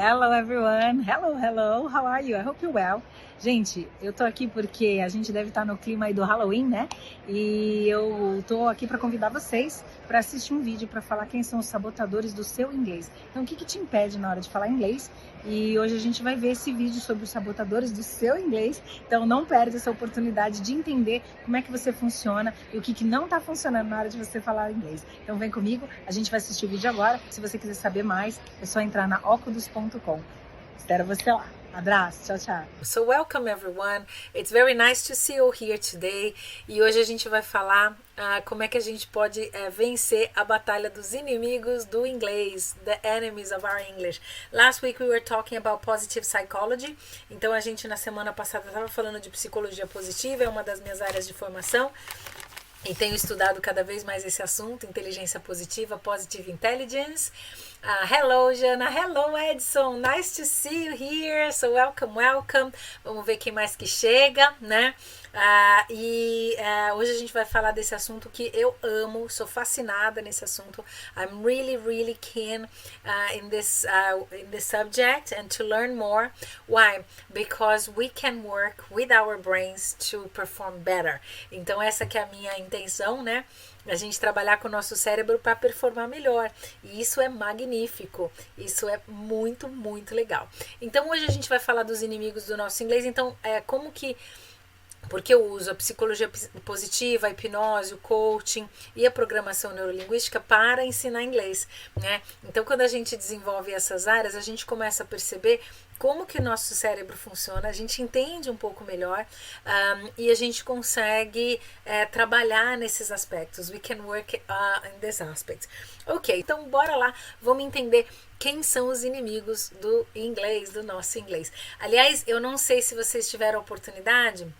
Hello everyone, hello, how are you? I hope you're well. Gente, eu tô aqui porque a gente deve estar no clima aí do Halloween, né? E eu tô aqui para convidar vocês para assistir um vídeo para falar quem são os sabotadores do seu inglês. Então, o que te impede na hora de falar inglês? E hoje a gente vai ver esse vídeo sobre os sabotadores do seu inglês. Então, não perde essa oportunidade de entender como é que você funciona e o que não tá funcionando na hora de você falar inglês. Então, vem comigo, a gente vai assistir o vídeo agora. Se você quiser saber mais, é só entrar na oculus.com. Espero você lá. Abraço, tchau, tchau. So welcome everyone. It's very nice to see you here today. E hoje a gente vai falar como é que a gente pode vencer a batalha dos inimigos do inglês, the enemies of our English. Last week we were talking about positive psychology. Então a gente na semana passada estava falando de psicologia positiva, é uma das minhas áreas de formação. E tenho estudado cada vez mais esse assunto, inteligência positiva, positive intelligence. Hello, Jana. Hello, Edson. Nice to see you here. So welcome. Vamos ver quem mais que chega, né? Hoje a gente vai falar desse assunto que eu amo, sou fascinada nesse assunto. I'm really keen in this subject and to learn more. Why? Because we can work with our brains to perform better. Então essa que é a minha intenção, né? A gente trabalhar com o nosso cérebro para performar melhor. E isso é magnífico. Isso é muito legal. Então hoje a gente vai falar dos inimigos do nosso inglês. Então, como que... Porque eu uso a psicologia positiva, a hipnose, o coaching e a programação neurolinguística para ensinar inglês, né? Então, quando a gente desenvolve essas áreas, a gente começa a perceber como que o nosso cérebro funciona, a gente entende um pouco melhor e a gente consegue trabalhar nesses aspectos. We can work in these aspects. Ok, então bora lá, vamos entender quem são os inimigos do inglês, do nosso inglês. Aliás, eu não sei se vocês tiveram a oportunidade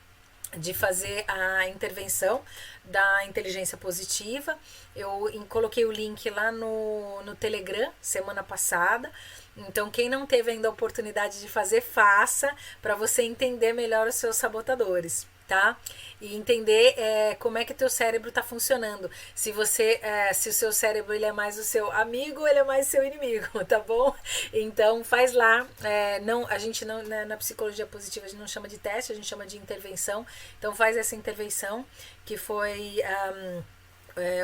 de fazer a intervenção da inteligência positiva. Eu coloquei o link lá no Telegram semana passada. Então, quem não teve ainda a oportunidade de fazer, faça para você entender melhor os seus sabotadores, tá? E entender como é que teu cérebro está funcionando. Se o seu cérebro ele é mais o seu amigo ou ele é mais o seu inimigo, tá bom? Então faz lá. A gente não na psicologia positiva a gente não chama de teste, a gente chama de intervenção. Então faz essa intervenção que foi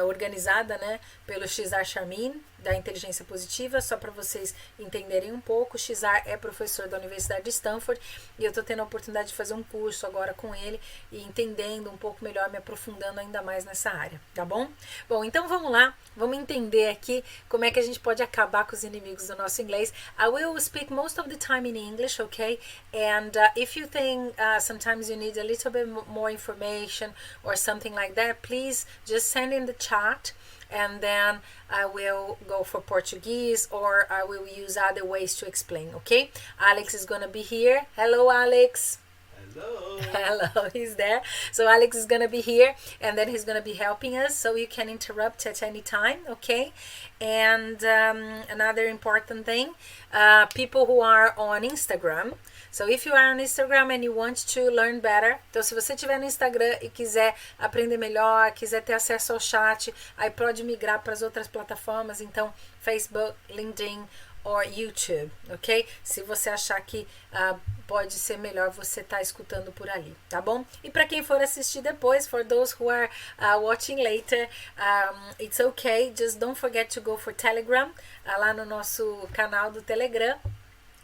organizada, né, pelo Cesar Charmin, da inteligência positiva, só para vocês entenderem um pouco. O Cesar é professor da Universidade de Stanford e eu estou tendo a oportunidade de fazer um curso agora com ele e entendendo um pouco melhor, me aprofundando ainda mais nessa área, tá bom? Bom, então vamos lá, vamos entender aqui como é que a gente pode acabar com os inimigos do nosso inglês. I will speak most of the time in English, okay? And if you think sometimes you need a little bit more information or something like that, please just send in the chat. And then I will go for Portuguese or I will use other ways to explain, okay? Alex is gonna be here. Hello, Alex. Hello. Hello, he's there. So Alex is gonna be here and then he's gonna be helping us, so you can interrupt at any time, okay? And another important thing, people who are on Instagram. So if you are on Instagram and you want to learn better, então se você estiver no Instagram e quiser aprender melhor, quiser ter acesso ao chat, aí pode migrar para as outras plataformas, então Facebook, LinkedIn or YouTube, ok? Se você achar que pode ser melhor você estar escutando por ali, tá bom? E para quem for assistir depois, for those who are watching later, it's okay, just don't forget to go for Telegram, lá no nosso canal do Telegram,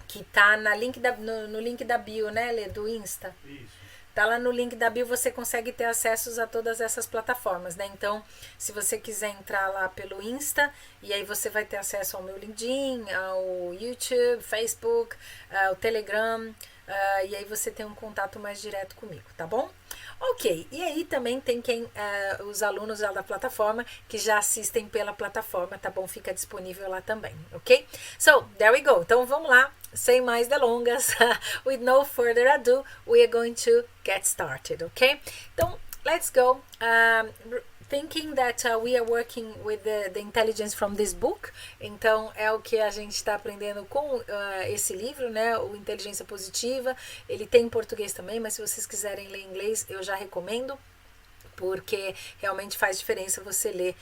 que tá no link da bio, né, Lê, do Insta. Isso. Tá lá no link da bio, você consegue ter acessos a todas essas plataformas, né? Então, se você quiser entrar lá pelo Insta, e aí você vai ter acesso ao meu LinkedIn, ao YouTube, Facebook, ao Telegram, e aí você tem um contato mais direto comigo, tá bom? Ok, e aí também tem os alunos lá da plataforma que já assistem pela plataforma, tá bom? Fica disponível lá também, ok? So, there we go. Então vamos lá, sem mais delongas, with no further ado, we are going to get started, ok? Então, let's go. Thinking that we are working with the intelligence from this book. Então, é o que a gente está aprendendo com esse livro, né? O Inteligência Positiva. Ele tem em português também, mas se vocês quiserem ler em inglês, eu já recomendo. porque realmente faz diferença você ler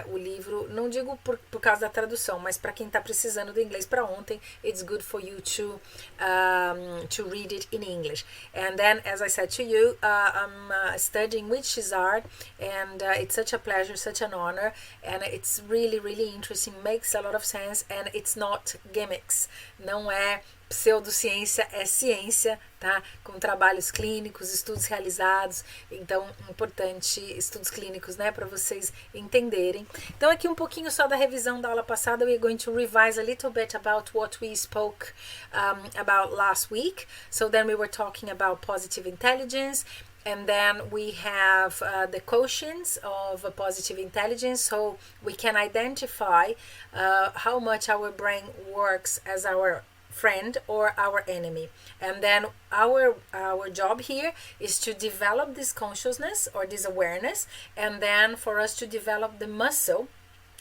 o livro, não digo por causa da tradução, mas para quem está precisando do inglês para ontem, it's good for you to read it in English. And then, as I said to you, I'm studying with Shizard, and it's such a pleasure, such an honor, and it's really, really interesting, makes a lot of sense, and it's not gimmicks, não é pseudociência, é ciência, tá? Com trabalhos clínicos, estudos realizados, então importante, estudos clínicos, né, para vocês entenderem. Então aqui um pouquinho só da revisão da aula passada, we're going to revise a little bit about what we spoke about last week. So then we were talking about positive intelligence, and then we have the quotients of a positive intelligence, so we can identify how much our brain works as our friend or our enemy. And then our job here is to develop this consciousness or this awareness, and then for us to develop the muscle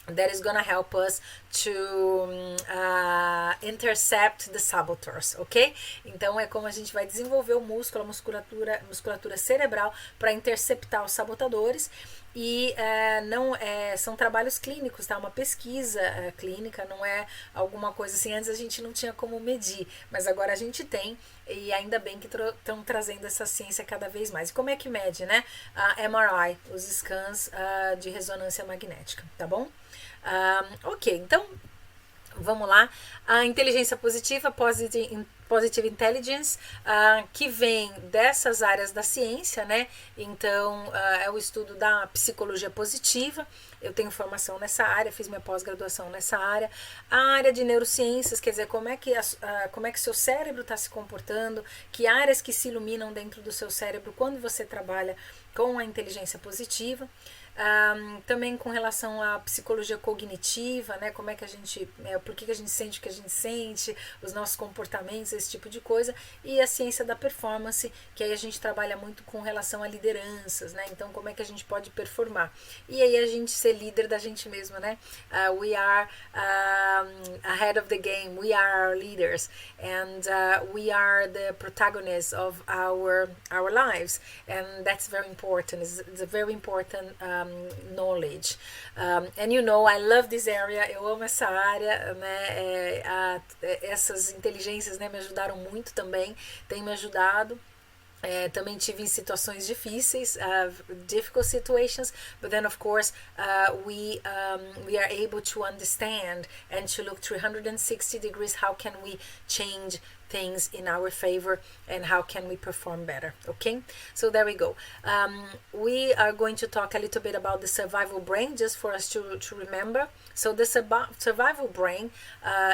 that is gonna help us to intercept the saboteurs, ok? Então é como a gente vai desenvolver o músculo, a musculatura cerebral para interceptar os sabotadores. E são trabalhos clínicos, tá? Uma pesquisa clínica, não é alguma coisa assim. Antes a gente não tinha como medir, mas agora a gente tem, e ainda bem que estão trazendo essa ciência cada vez mais. E como é que mede, né? A MRI, os scans de ressonância magnética, tá bom? Ok, então vamos lá. A inteligência positiva, positive intelligence, que vem dessas áreas da ciência, né? Então, é o estudo da psicologia positiva. Eu tenho formação nessa área, fiz minha pós-graduação nessa área. A área de neurociências, quer dizer, como é que seu cérebro está se comportando, que áreas que se iluminam dentro do seu cérebro quando você trabalha com a inteligência positiva. Também com relação à psicologia cognitiva, né? Como é que a gente, por que a gente sente o que a gente sente, os nossos comportamentos, esse tipo de coisa. E a ciência da performance, que aí a gente trabalha muito com relação a lideranças, né? Então, como é que a gente pode performar. E aí a gente ser líder da gente mesmo, né? We are ahead of the game, we are our leaders, and we are the protagonists of our lives, and that's very important. It's a very important knowledge. And you know, I love this area, eu amo essa área, né? Essas inteligências, né, me ajudaram muito também, tem me ajudado. Também tive em situações difíceis, difficult situations, but then of course we are able to understand and to look 360 degrees, how can we change things in our favor and how can we perform better. Okay, so there we go. We are going to talk a little bit about the survival brain, just for us to remember. So the survival brain,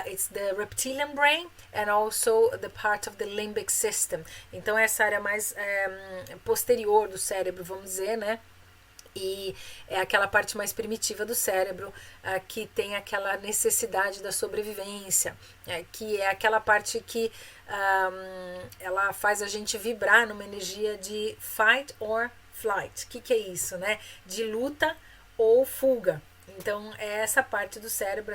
it's the reptilian brain and also the part of the limbic system. Então essa área mais posterior do cérebro, vamos dizer, né? E é aquela parte mais primitiva do cérebro, que tem aquela necessidade da sobrevivência, que é aquela parte que ela faz a gente vibrar numa energia de fight or flight. O que é isso, né? De luta ou fuga. Então, é essa parte do cérebro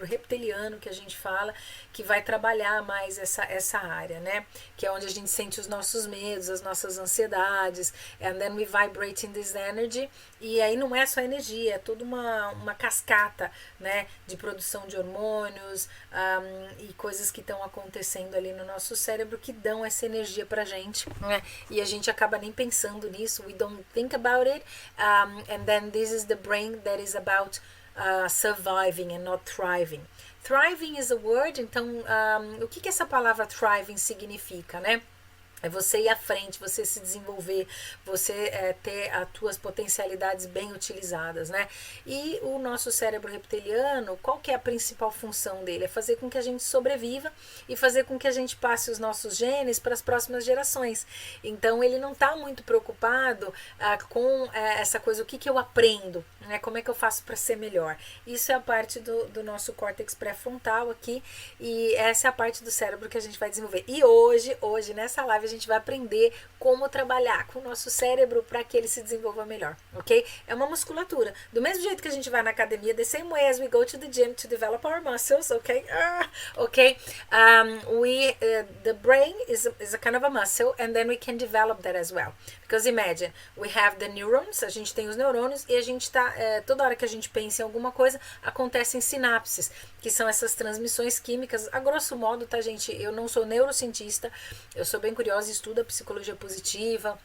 reptiliano que a gente fala, que vai trabalhar mais essa área, né? Que é onde a gente sente os nossos medos, as nossas ansiedades, and then we vibrate in this energy. E aí não é só energia, é toda uma cascata, né? De produção de hormônios e coisas que estão acontecendo ali no nosso cérebro que dão essa energia pra gente, né? E a gente acaba nem pensando nisso, we don't think about it, and then this is the brain that is about surviving and not thriving. Thriving is a word, então o que essa palavra thriving significa, né? É você ir à frente, você se desenvolver, você ter as tuas potencialidades bem utilizadas, né? E o nosso cérebro reptiliano, qual que é a principal função dele? É fazer com que a gente sobreviva e fazer com que a gente passe os nossos genes para as próximas gerações. Então, ele não está muito preocupado com essa coisa, o que eu aprendo, né? Como é que eu faço para ser melhor? Isso é a parte do nosso córtex pré-frontal aqui, e essa é a parte do cérebro que a gente vai desenvolver. E hoje nessa live, gente vai aprender como trabalhar com o nosso cérebro para que ele se desenvolva melhor, ok? É uma musculatura. Do mesmo jeito que a gente vai na academia, the same way as we go to the gym to develop our muscles, ok? Okay? The brain is a kind of a muscle, and then we can develop that as well. Because imagine, we have the neurons, a gente tem os neurônios, e a gente tá, toda hora que a gente pensa em alguma coisa, acontecem sinapses, que são essas transmissões químicas. A grosso modo, tá, gente? Eu não sou neurocientista, eu sou bem curiosa e estudo a psicologia positiva,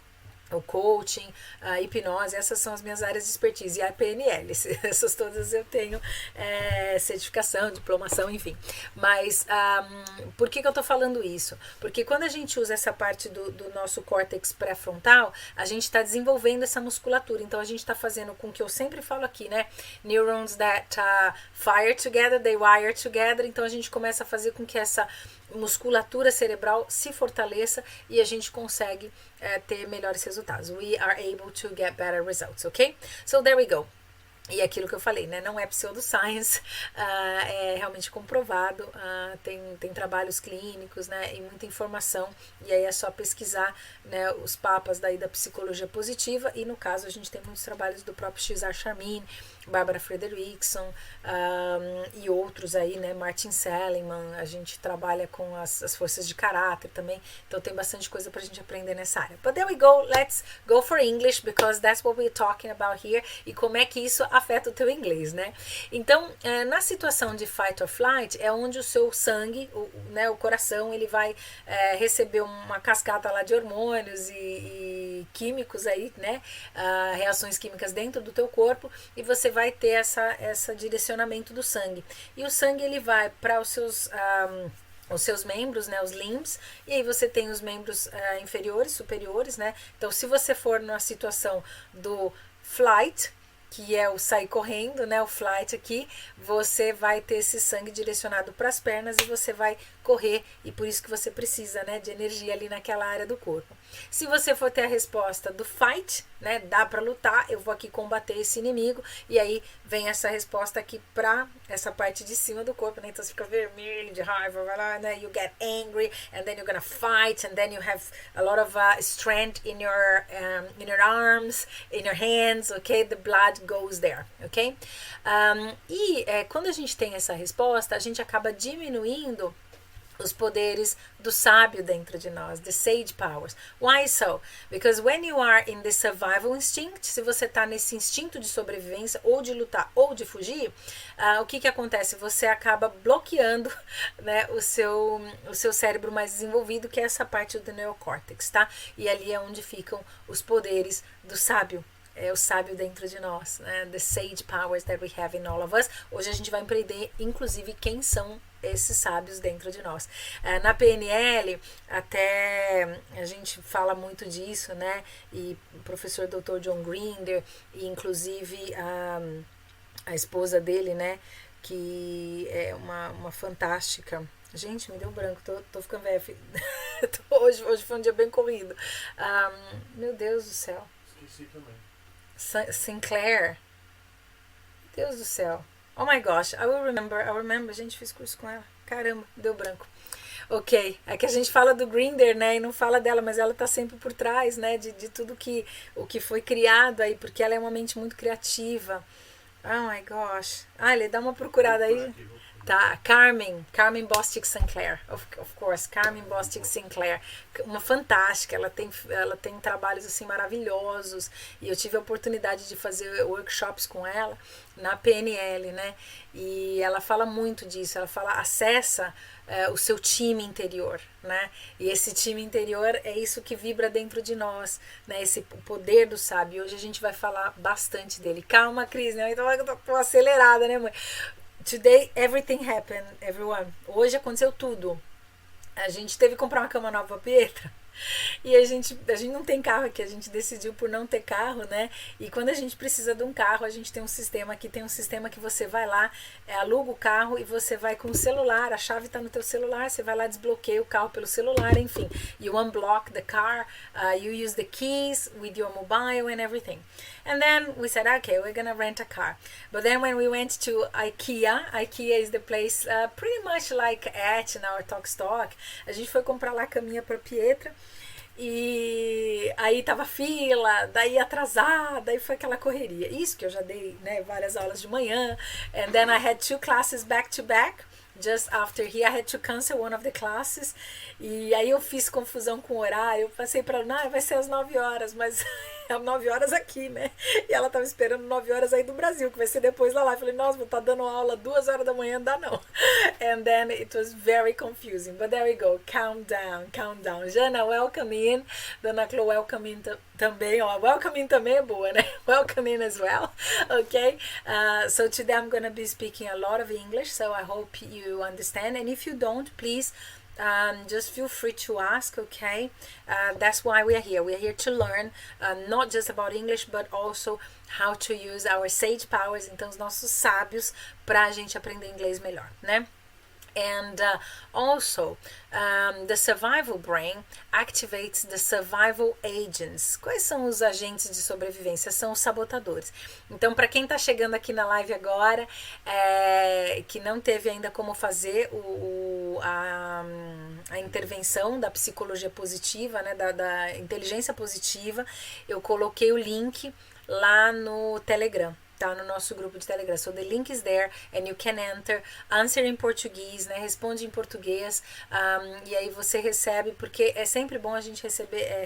o coaching, a hipnose, essas são as minhas áreas de expertise, e a PNL, essas todas eu tenho certificação, diplomação, enfim. Mas por que eu tô falando isso? Porque quando a gente usa essa parte do nosso córtex pré-frontal, a gente está desenvolvendo essa musculatura, então a gente está fazendo com que eu sempre falo aqui, né? Neurons that fire together, they wire together, então a gente começa a fazer com que essa musculatura cerebral se fortaleça e a gente consegue ter melhores resultados. We are able to get better results, ok? So there we go. E aquilo que eu falei, né? Não é pseudoscience, é realmente comprovado, tem trabalhos clínicos, né? E muita informação, e aí é só pesquisar, né, os papas daí da psicologia positiva, e no caso a gente tem muitos trabalhos do próprio Cesar Charmin, Barbara Fredrickson, e outros aí, né? Martin Seligman, a gente trabalha com as forças de caráter também, então tem bastante coisa pra gente aprender nessa área. But there we go, let's go for English, because that's what we're talking about here, e como é que isso afeta o teu inglês, né? Então, na situação de fight or flight, é onde o seu sangue, né, o coração, ele vai receber uma cascata lá de hormônios e químicos aí, né? Reações químicas dentro do teu corpo, e você vai ter essa direcionamento do sangue. E o sangue, ele vai para os seus membros, né, os limbs, e aí você tem os membros inferiores, superiores, né? Então, se você for na situação do flight, que é o sair correndo, né, o flight aqui, você vai ter esse sangue direcionado para as pernas e você vai correr, e por isso que você precisa, né, de energia ali naquela área do corpo. Se você for ter a resposta do fight, né, dá para lutar, eu vou aqui combater esse inimigo, e aí vem essa resposta aqui para essa parte de cima do corpo, né, então você fica vermelho de raiva, vai lá, né, you get angry, and then you're gonna fight, and then you have a lot of strength in your arms, in your hands, okay, the blood goes there, ok? Quando a gente tem essa resposta, a gente acaba diminuindo os poderes do sábio dentro de nós, the sage powers. Why so? Because when you are in the survival instinct, se você está nesse instinto de sobrevivência, ou de lutar, ou de fugir, o que acontece? Você acaba bloqueando, né, o seu cérebro mais desenvolvido, que é essa parte do neocórtex, tá? E ali é onde ficam os poderes do sábio. É o sábio dentro de nós, né? The sage powers that we have in all of us. Hoje a gente vai aprender, inclusive, quem são esses sábios dentro de nós. Na PNL, até a gente fala muito disso, né? E o professor Dr. John Grinder, e inclusive a esposa dele, né? Que é uma fantástica. Gente, me deu branco, tô ficando velha. Hoje foi um dia bem corrido. Meu Deus do céu. Esqueci também. Sinclair. Deus do céu. Oh my gosh, I will remember. A gente fez curso com ela. Caramba, deu branco. Ok, é que a gente fala do Grinder, né, e não fala dela, mas ela tá sempre por trás, né, de tudo o que foi criado aí, porque ela é uma mente muito criativa. Oh my gosh. Ele dá uma procurada aí. Tá, Carmen Bostic Sinclair, of course, Carmen Bostic Sinclair, uma fantástica, ela tem trabalhos assim maravilhosos, e eu tive a oportunidade de fazer workshops com ela na PNL, né, e ela fala muito disso, ela fala, acessa o seu time interior, né, e esse time interior é isso que vibra dentro de nós, né, esse poder do sábio. Hoje a gente vai falar bastante dele. Calma, Cris, né, então eu tô acelerada, né, mãe? Today everything happened, everyone. Hoje aconteceu tudo. A gente teve que comprar uma cama nova pra Pietra. E a gente não tem carro aqui, a gente decidiu por não ter carro, né? E quando a gente precisa de um carro, a gente tem um sistema aqui, tem um sistema que você vai lá, aluga o carro e você vai com o celular, a chave tá no teu celular, você vai lá, desbloqueia o carro pelo celular, enfim. You unblock the car, you use the keys with your mobile and everything. And then we said, okay, we're gonna rent a car. But then when we went to IKEA is the place pretty much like at in our Talk Stock, a gente foi comprar lá a caminha pra Pietra. E aí tava fila, daí atrasada, daí foi aquela correria. Isso que eu já dei, né, várias aulas de manhã. And then I had 2 classes back to back. Just after here, I had to cancel one of the classes. E aí eu fiz confusão com o horário. Eu passei para ela, vai ser às 9 horas, mas é 9 horas aqui, né? E ela tava esperando 9 horas aí do Brasil, que vai ser depois lá. Eu falei, nossa, vou estar dando aula 2 horas da manhã, não dá não. And then it was very confusing. But there we go. Calm down, calm down. Jana, welcome in. Dona Clo, welcome in também. Ó, welcome in também é boa, né? Welcome in as well. Okay? So today I'm going to be speaking a lot of English, so I hope you understand. And if you don't, please just feel free to ask, okay? That's why we are here. We are here to learn not just about English, but also how to use our sage powers, então os nossos sábios, para a gente aprender inglês melhor, né? And also, the survival brain activates the survival agents. Quais são os agentes de sobrevivência? São os sabotadores. Então, para quem está chegando aqui na live agora, que não teve ainda como fazer a intervenção da psicologia positiva, né, da inteligência positiva, eu coloquei o link lá no Telegram. Tá no nosso grupo de Telegram. So the link is there and you can enter, answer em português, né? Responde em português, e aí você recebe, porque é sempre bom a gente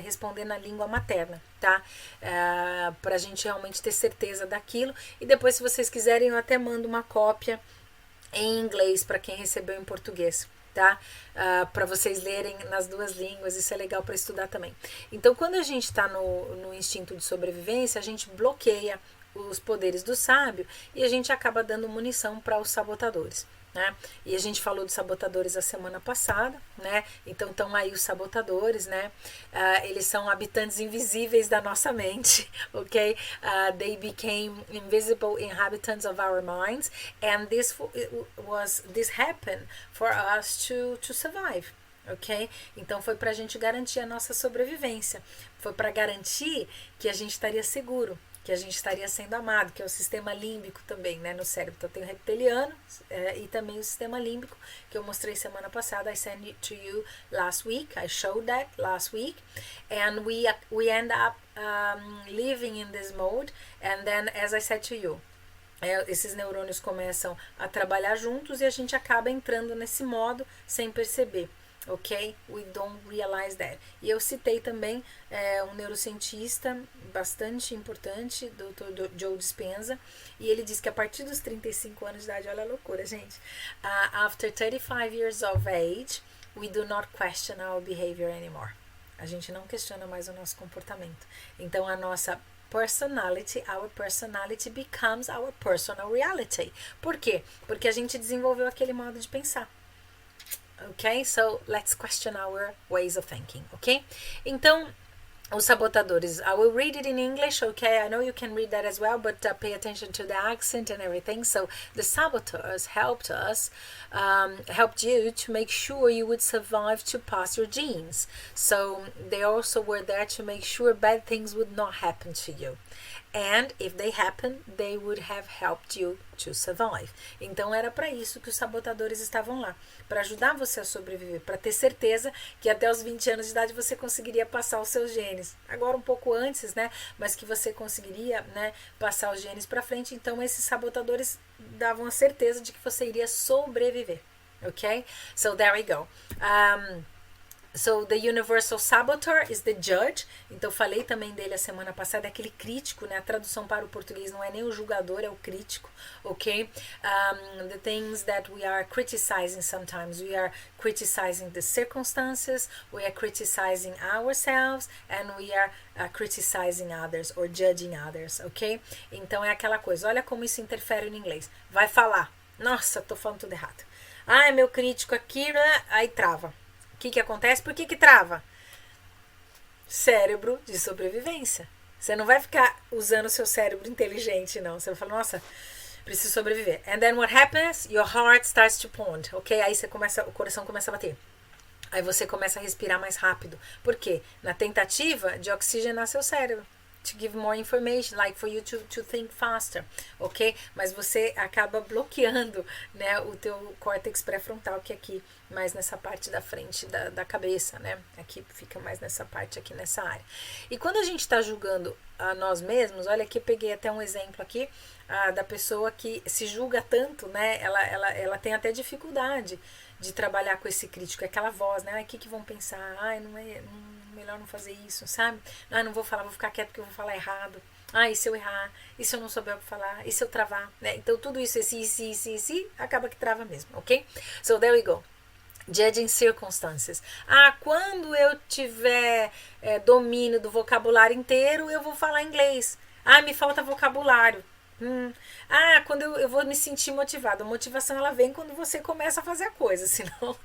responder na língua materna, tá? Pra gente realmente ter certeza daquilo. E depois, se vocês quiserem, eu até mando uma cópia em inglês para quem recebeu em português. Tá? Para vocês lerem nas duas línguas, isso é legal para estudar também. Então, quando a gente está no instinto de sobrevivência, a gente bloqueia os poderes do sábio e a gente acaba dando munição para os sabotadores, né? E a gente falou dos sabotadores a semana passada, né? Então estão aí os sabotadores, né? Eles são habitantes invisíveis da nossa mente, ok? They became invisible inhabitants of our minds, and this happened for us to survive. Ok? Então foi para a gente garantir a nossa sobrevivência, foi para garantir que a gente estaria seguro, que a gente estaria sendo amado, que é o sistema límbico também, né, no cérebro. Então tem o reptiliano e também o sistema límbico, que eu mostrei semana passada. I sent it to you last week. I showed that last week. And we end up living in this mode. And then, as I said to you, esses neurônios começam a trabalhar juntos e a gente acaba entrando nesse modo sem perceber. Ok? We don't realize that. E eu citei também um neurocientista bastante importante, Dr. Joe Dispenza, e ele diz que a partir dos 35 anos de idade, olha a loucura, gente. After 35 years of age, we do not question our behavior anymore. A gente não questiona mais o nosso comportamento. Então, a nossa personality, our personality becomes our personal reality. Por quê? Porque a gente desenvolveu aquele modo de pensar. Ok? So, let's question our ways of thinking, ok? Então, os sabotadores, I will read it in English, okay? I know you can read that as well, but pay attention to the accent and everything. So, the saboteurs helped you to make sure you would survive to pass your genes. So, they also were there to make sure bad things would not happen to you. And if they happen, they would have helped you to survive. Então era para isso que os sabotadores estavam lá, para ajudar você a sobreviver, para ter certeza que até os 20 anos de idade você conseguiria passar os seus genes. Agora um pouco antes, né, mas que você conseguiria, né, passar os genes para frente. Então esses sabotadores davam a certeza de que você iria sobreviver. Ok? So there we go. So, the universal saboteur is the judge. Então, falei também dele a semana passada, aquele crítico, né? A tradução para o português não é nem o julgador, é o crítico, ok? The things that we are criticizing sometimes. We are criticizing the circumstances, we are criticizing ourselves, and we are criticizing others, or judging others, ok? Então, é aquela coisa, olha como isso interfere no inglês. Vai falar, nossa, tô falando tudo errado. Ah, meu crítico aqui, né? Aí trava. O que acontece? Por que trava? Cérebro de sobrevivência. Você não vai ficar usando o seu cérebro inteligente, não. Você vai falar, nossa, preciso sobreviver. And then what happens? Your heart starts to pound, ok? Aí o coração começa a bater. Aí você começa a respirar mais rápido. Por quê? Na tentativa de oxigenar seu cérebro. to give more information, like for you to think faster, ok? Mas você acaba bloqueando, né, o teu córtex pré-frontal, que é aqui, mais nessa parte da frente da cabeça, né? Aqui fica mais nessa parte aqui, nessa área. E quando a gente está julgando a nós mesmos, olha aqui, eu peguei até um exemplo aqui, da pessoa que se julga tanto, né? Ela tem até dificuldade de trabalhar com esse crítico, aquela voz, né? Ai, o que vão pensar? Ai, melhor não fazer isso, sabe? Ai, não vou falar, vou ficar quieto porque eu vou falar errado. Ah, e se eu errar? E se eu não souber o que falar? E se eu travar? Né? Então, tudo isso, esse, acaba que trava mesmo, ok? So, there we go. Judging circumstances. Ah, quando eu tiver domínio do vocabulário inteiro, eu vou falar inglês. Ah, me falta vocabulário. Ah, quando eu vou me sentir motivado. A motivação, ela vem quando você começa a fazer a coisa, senão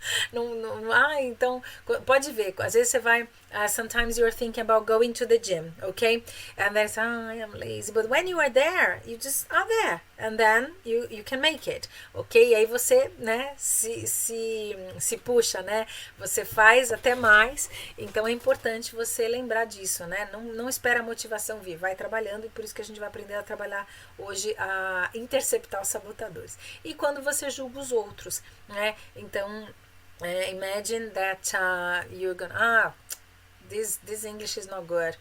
então pode ver, às vezes você vai, sometimes you're thinking about going to the gym, okay, and then I am lazy, but when you are there, you just are there, and then you can make it, ok? E aí você, né, se puxa, né, você faz até mais. Então é importante você lembrar disso, né, não espera a motivação vir, vai trabalhando, e por isso que a gente vai aprender a trabalhar hoje a interceptar os sabotadores. E quando você julga os outros, né, então imagine that you're gonna this English is not good.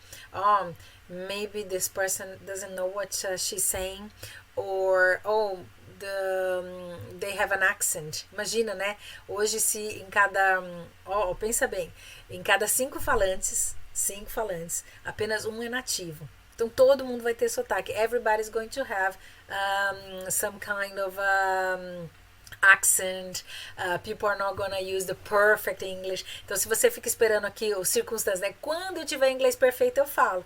Maybe this person doesn't know what she's saying, or they have an accent. Imagina, né? Hoje, se em cada pensa bem, em cada cinco falantes, apenas um é nativo. Então todo mundo vai ter sotaque. Everybody's going to have some kind of accent. People are not gonna use the perfect English. Então, se você fica esperando aqui os circunstâncias, né? Quando eu tiver inglês perfeito, eu falo.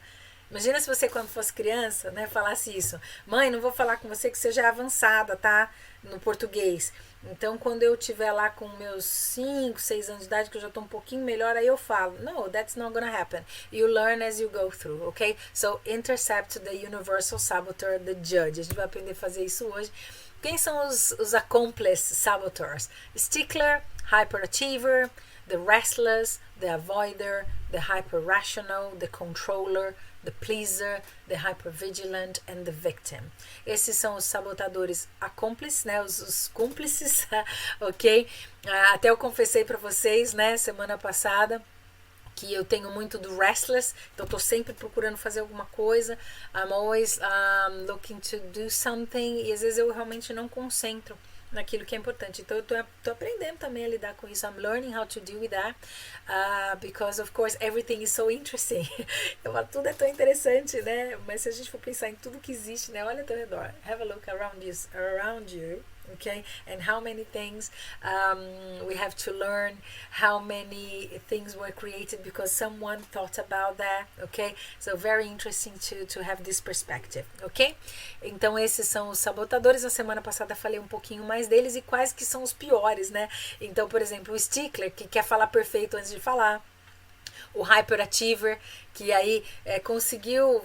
Imagina se você, quando fosse criança, né, falasse isso. Mãe, não vou falar com você que você já é avançada, tá? No português. Então, quando eu estiver lá com meus 5, 6 anos de idade, que eu já estou um pouquinho melhor, aí eu falo. No, that's not gonna happen. You learn as you go through, ok? So, intercept the universal saboteur, the judge. A gente vai aprender a fazer isso hoje. Quem são os accomplice saboteurs? Stickler, hyperachiever, the restless, the avoider, the hyper-rational, the controller, the pleaser, the hypervigilant and the victim. Esses são os sabotadores accomplices, né? Os cúmplices, ok? Até eu confessei para vocês, né, semana passada, que eu tenho muito do restless, então estou sempre procurando fazer alguma coisa. I'm always looking to do something, e às vezes eu realmente não concentro naquilo que é importante. Então eu tô aprendendo também a lidar com isso. I'm learning how to deal with that, because of course everything is so interesting. Tudo é tão interessante, né? Mas se a gente for pensar em tudo que existe, né? Olha ao teu redor. Have a look around you. Okay, and how many things we have to learn, how many things were created because someone thought about that, okay? So very interesting to have this perspective, ok? Então esses são os sabotadores. Na semana passada falei um pouquinho mais deles e quais que são os piores, né? Então, por exemplo, o stickler, que quer falar perfeito antes de falar. O hyperachiever, que aí conseguiu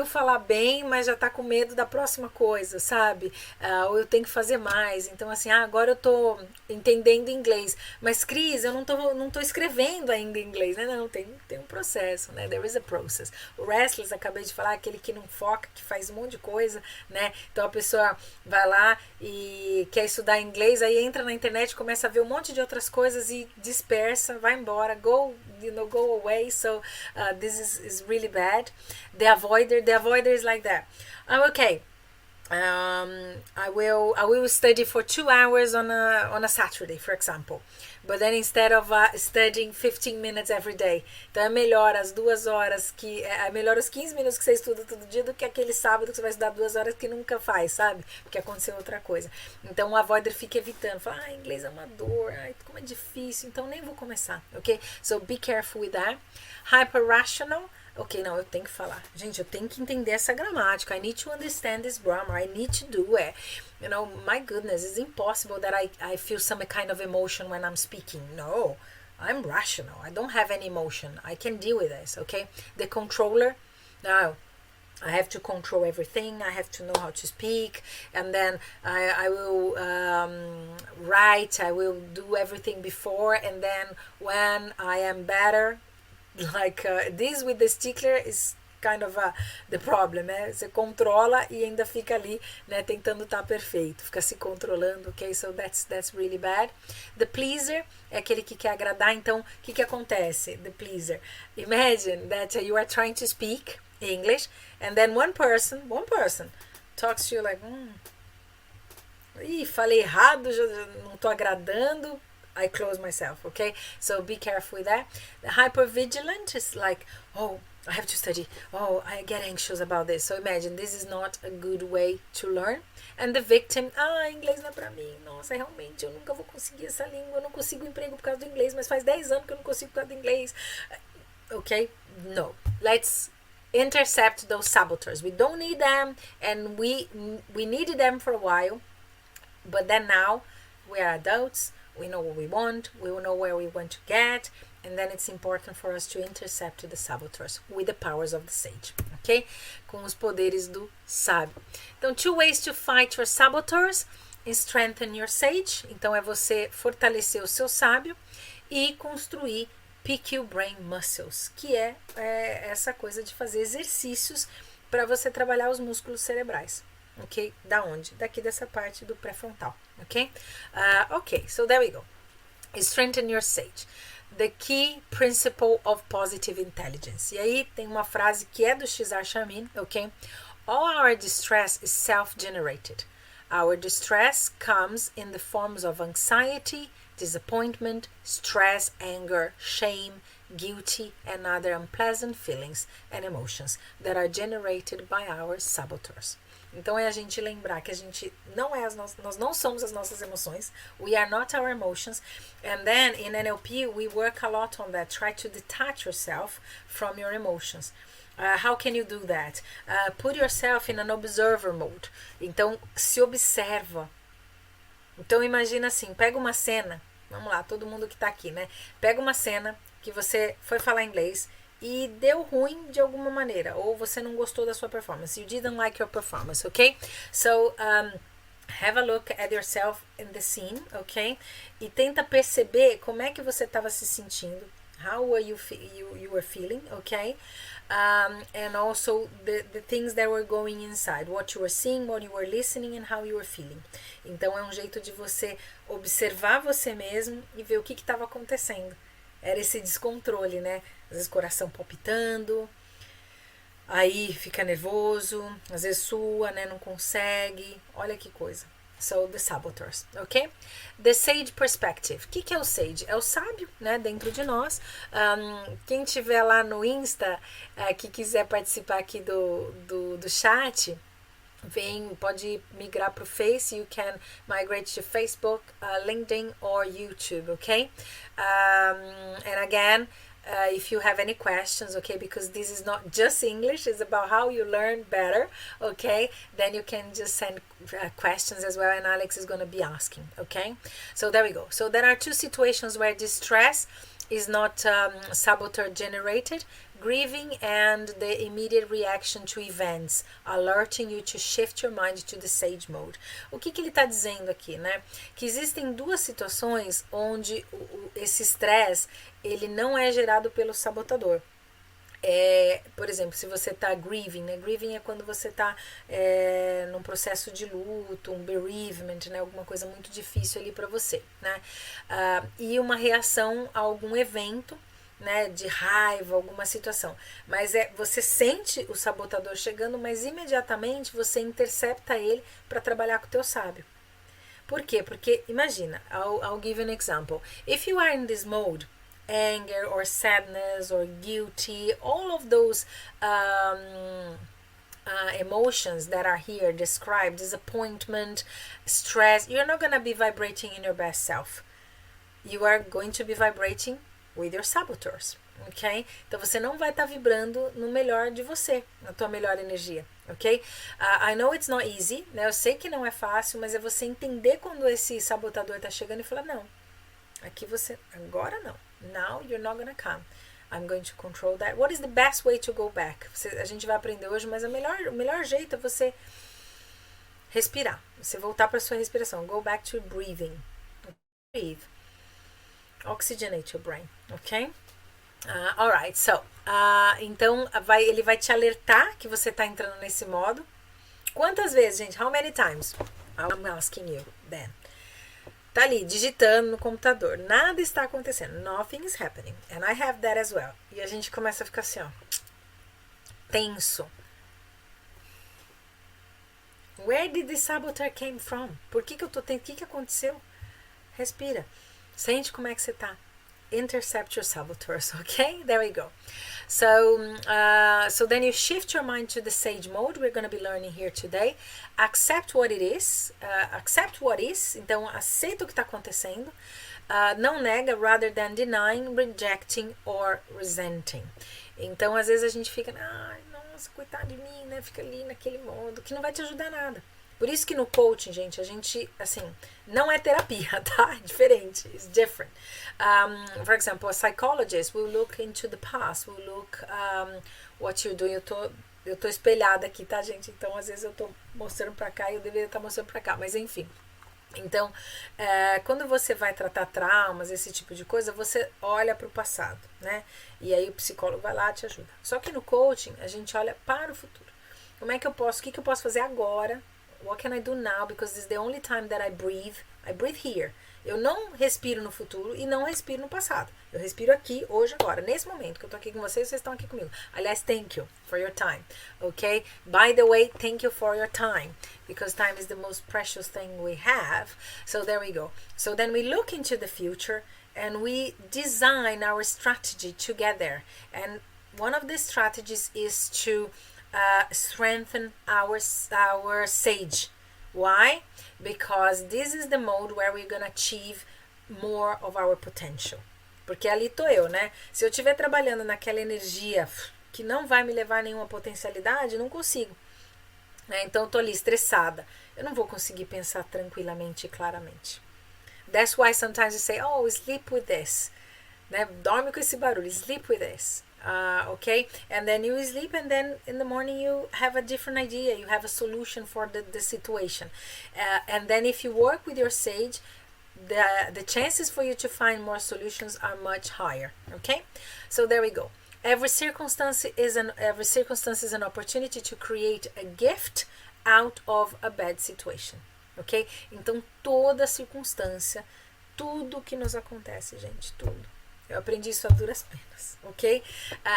falar bem, mas já tá com medo da próxima coisa, sabe? Ou eu tenho que fazer mais. Então, assim, agora eu tô entendendo inglês. Mas, Cris, eu não tô escrevendo ainda em inglês, né? Não, tem um processo, né? There is a process. O restless, acabei de falar, aquele que não foca, que faz um monte de coisa, né? Então, a pessoa vai lá e quer estudar inglês, aí entra na internet, começa a ver um monte de outras coisas e dispersa, vai embora, go away. So, this is really bad. The avoider is like that. Okay. I will study for 2 hours on a Saturday, for example. But then instead of studying 15 minutes every day. Então é melhor as 2 horas é melhor os 15 minutos que você estuda todo dia do que aquele sábado que você vai estudar 2 horas que nunca faz, sabe? Porque aconteceu outra coisa. Então o avoider fica evitando, fala, inglês é uma dor, como é difícil, então nem vou começar, ok? So be careful with that. Hyper rational. Ok, não, eu tenho que falar. Gente, eu tenho que entender essa gramática. I need to understand this grammar. I need to do it. You know, my goodness, it's impossible that I feel some kind of emotion when I'm speaking. No, I'm rational. I don't have any emotion. I can deal with this, okay? The controller, now, I have to control everything. I have to know how to speak. And then I will write. I will do everything before. And then when I am better, like this with the stickler is kind of the problem, né? Você controla e ainda fica ali, né, tentando estar perfeito, fica se controlando, ok? So that's really bad. The pleaser é aquele que quer agradar, então o que acontece? The pleaser. Imagine that you are trying to speak English and then one person talks to you like, falei errado, já não tô agradando. I close myself, okay? So be careful with that. The hypervigilant is like, oh, I have to study. Oh, I get anxious about this. So imagine, this is not a good way to learn. And the victim, inglês não é pra mim. Nossa, realmente, eu nunca vou conseguir essa língua. Eu não consigo emprego por causa do inglês, mas faz 10 anos que eu não consigo por causa do inglês. Okay? No. Let's intercept those saboteurs. We don't need them, and we needed them for a while. But then now, we are adults. We know what we want, we know where we want to get, and then it's important for us to intercept the saboteurs with the powers of the sage, ok? Com os poderes do sábio. Então, 2 ways to fight your saboteurs: strengthen your sage, então é você fortalecer o seu sábio, e construir PQ Brain Muscles, que é essa coisa de fazer exercícios para você trabalhar os músculos cerebrais. Ok? Da onde? Daqui dessa parte do pré-frontal. Ok? Ok, so there we go. Strengthen your sage. The key principle of positive intelligence. E aí tem uma frase que é do Cesar Chamin, ok? All our distress is self-generated. Our distress comes in the forms of anxiety, disappointment, stress, anger, shame, guilty, and other unpleasant feelings and emotions that are generated by our saboteurs. Então é a gente lembrar que a gente não é nós não somos as nossas emoções. We are not our emotions. And then in NLP we work a lot on that. Try to detach yourself from your emotions. How can you do that? Put yourself in an observer mode. Então se observa. Então imagina assim, pega uma cena. Vamos lá, todo mundo que tá aqui, né? Pega uma cena que você foi falar inglês e deu ruim de alguma maneira, ou você não gostou da sua performance. You didn't like your performance, okay? So, have a look at yourself in the scene, okay? E tenta perceber como é que você estava se sentindo. How were you were feeling, okay? And also the things that were going inside, what you were seeing, what you were listening, and how you were feeling. Então é um jeito de você observar você mesmo e ver o que estava acontecendo. Era esse descontrole, né? Às vezes coração palpitando, aí fica nervoso, às vezes sua, né? Não consegue. Olha que coisa. So, the saboteurs, ok? The sage perspective. O que é o sage? É o sábio, né? Dentro de nós. Quem tiver lá no Insta, que quiser participar aqui do chat, pode migrar para o Face. You can migrate to Facebook, LinkedIn or YouTube, okay? And again, if you have any questions, okay, because this is not just English, it's about how you learn better, okay, then you can just send questions as well, and Alex is going to be asking, okay? So there we go. So there are 2 situations where distress is not saboteur generated: grieving and the immediate reaction to events, alerting you to shift your mind to the sage mode. O que ele está dizendo aqui, né? Que existem 2 situações onde esse estresse ele não é gerado pelo sabotador. Por exemplo, se você está grieving, né? Grieving é quando você está num processo de luto, um bereavement, né? Alguma coisa muito difícil ali para você, né? E uma reação a algum evento, né, de raiva, alguma situação. Mas você sente o sabotador chegando, mas imediatamente você intercepta ele para trabalhar com o teu sábio. Por quê? Porque, imagina, I'll give you an example. If you are in this mode, anger or sadness or guilty, all of those emotions that are here described, disappointment, stress, you're not going to be vibrating in your best self. You are going to be vibrating with your saboteurs, ok? Então você não vai estar vibrando no melhor de você, na tua melhor energia, ok? I know it's not easy, né? Eu sei que não é fácil, mas é você entender quando esse sabotador está chegando e falar, não, aqui você, agora não. Now you're not gonna come. I'm going to control that. What is the best way to go back? A gente vai aprender hoje, mas o melhor jeito é você respirar. Você voltar para sua respiração. Go back to breathing. Breathe. Oxygenate your brain. Ok? Alright, so, então ele vai te alertar que você está entrando nesse modo. Quantas vezes, gente? How many times? I'm asking you then. Tá ali, digitando no computador. Nada está acontecendo. Nothing is happening. And I have that as well. E a gente começa a ficar assim, ó. Tenso. Where did the saboteur came from? Por que eu tô tendo? O que aconteceu? Respira. Sente como é que você tá. Intercept your saboteurs, okay? There we go. So then you shift your mind to the sage mode. We're going to be learning here today. Accept what it is. Accept what is. Então, aceita o que está acontecendo. Não nega, rather than denying, rejecting or resenting. Então, às vezes a gente fica, ai, nossa, coitado de mim, né? Fica ali naquele modo, que não vai te ajudar nada. Por isso que no coaching, gente, a gente, assim, não é terapia, tá? É diferente. It's different. For example, a psychologist will look into the past, will look what you're doing. Eu tô espelhada aqui, tá, gente? Então, às vezes eu tô mostrando pra cá e eu deveria estar mostrando pra cá, mas enfim. Então, quando você vai tratar traumas, esse tipo de coisa, você olha para o passado, né? E aí o psicólogo vai lá e te ajuda. Só que no coaching, a gente olha para o futuro. Como é que eu posso, o que eu posso fazer agora? What can I do now? Because this is the only time that I breathe. I breathe here. Eu não respiro no futuro e não respiro no passado. Eu respiro aqui, hoje, agora. Nesse momento que eu tô aqui com vocês, vocês estão aqui comigo. Aliás, thank you for your time. Okay? By the way, thank you for your time. Because time is the most precious thing we have. So there we go. So then we look into the future and we design our strategy together. And one of the strategies is to strengthen our sage. Why? Because this is the mode where we're gonna achieve more of our potential. Porque ali tô eu, né? Se eu estiver trabalhando naquela energia que não vai me levar a nenhuma potencialidade, não consigo. Né? Então eu tô ali estressada. Eu não vou conseguir pensar tranquilamente e claramente. That's why sometimes you say, oh, sleep with this. Né? Dorme com esse barulho. Sleep with this. Okay, and then you sleep, and then in the morning you have a different idea, you have a solution for the situation, and then if you work with your sage, the chances for you to find more solutions are much higher. Okay, so there we go. Every circumstance is an opportunity to create a gift out of a bad situation. Ok, então toda circunstância, tudo que nos acontece, gente, tudo. Eu aprendi isso a duras penas, ok?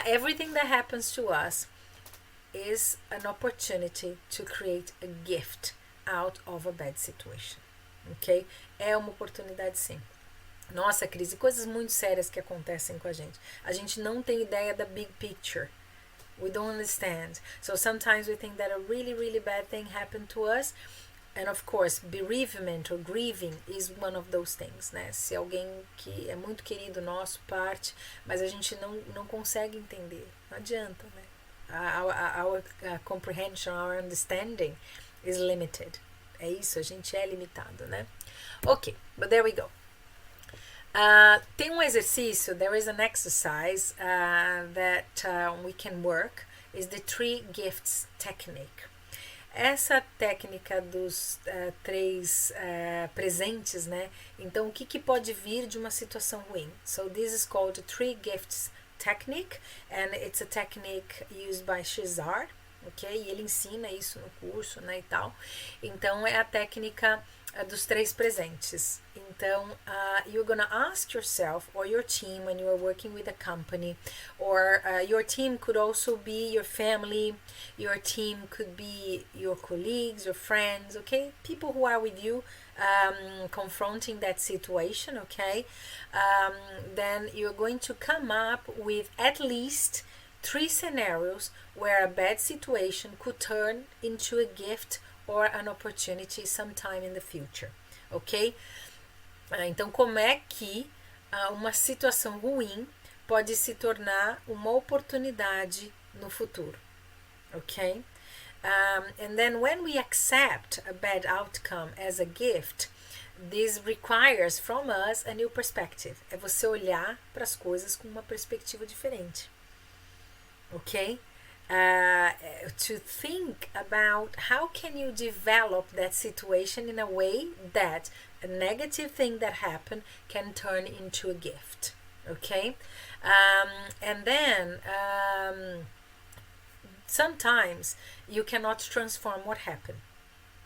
Everything that happens to us is an opportunity to create a gift out of a bad situation, ok? É uma oportunidade, sim. Nossa, Cris, e coisas muito sérias que acontecem com a gente. A gente não tem ideia da big picture. We don't understand. So sometimes we think that a really, really bad thing happened to us. And of course, bereavement or grieving is one of those things, né? Se alguém que é muito querido nosso parte, mas a gente não consegue entender, não adianta, né? Our comprehension, our understanding is limited. É isso, a gente é limitado, né? Ok, but there we go. Tem um exercício, there is an exercise that we can work, is the 3 gifts technique. Essa técnica dos 3 presentes, né? Então, o que pode vir de uma situação ruim? So, this is called the 3 gifts technique, and it's a technique used by Cesar, ok? E ele ensina isso no curso, né, e tal. Então, é a técnica dos 3 presentes. Então, you're gonna ask yourself or your team when you are working with a company, or your team could also be your family, your team could be your colleagues, your friends, okay? People who are with you confronting that situation, okay? Then you're going to come up with at least 3 scenarios where a bad situation could turn into a gift or an opportunity sometime in the future, ok? Então, como é que uma situação ruim pode se tornar uma oportunidade no futuro, ok? And then when we accept a bad outcome as a gift, this requires from us a new perspective. É você olhar para as coisas com uma perspectiva diferente, ok? To think about how can you develop that situation in a way that a negative thing that happened can turn into a gift, okay? And then sometimes you cannot transform what happened,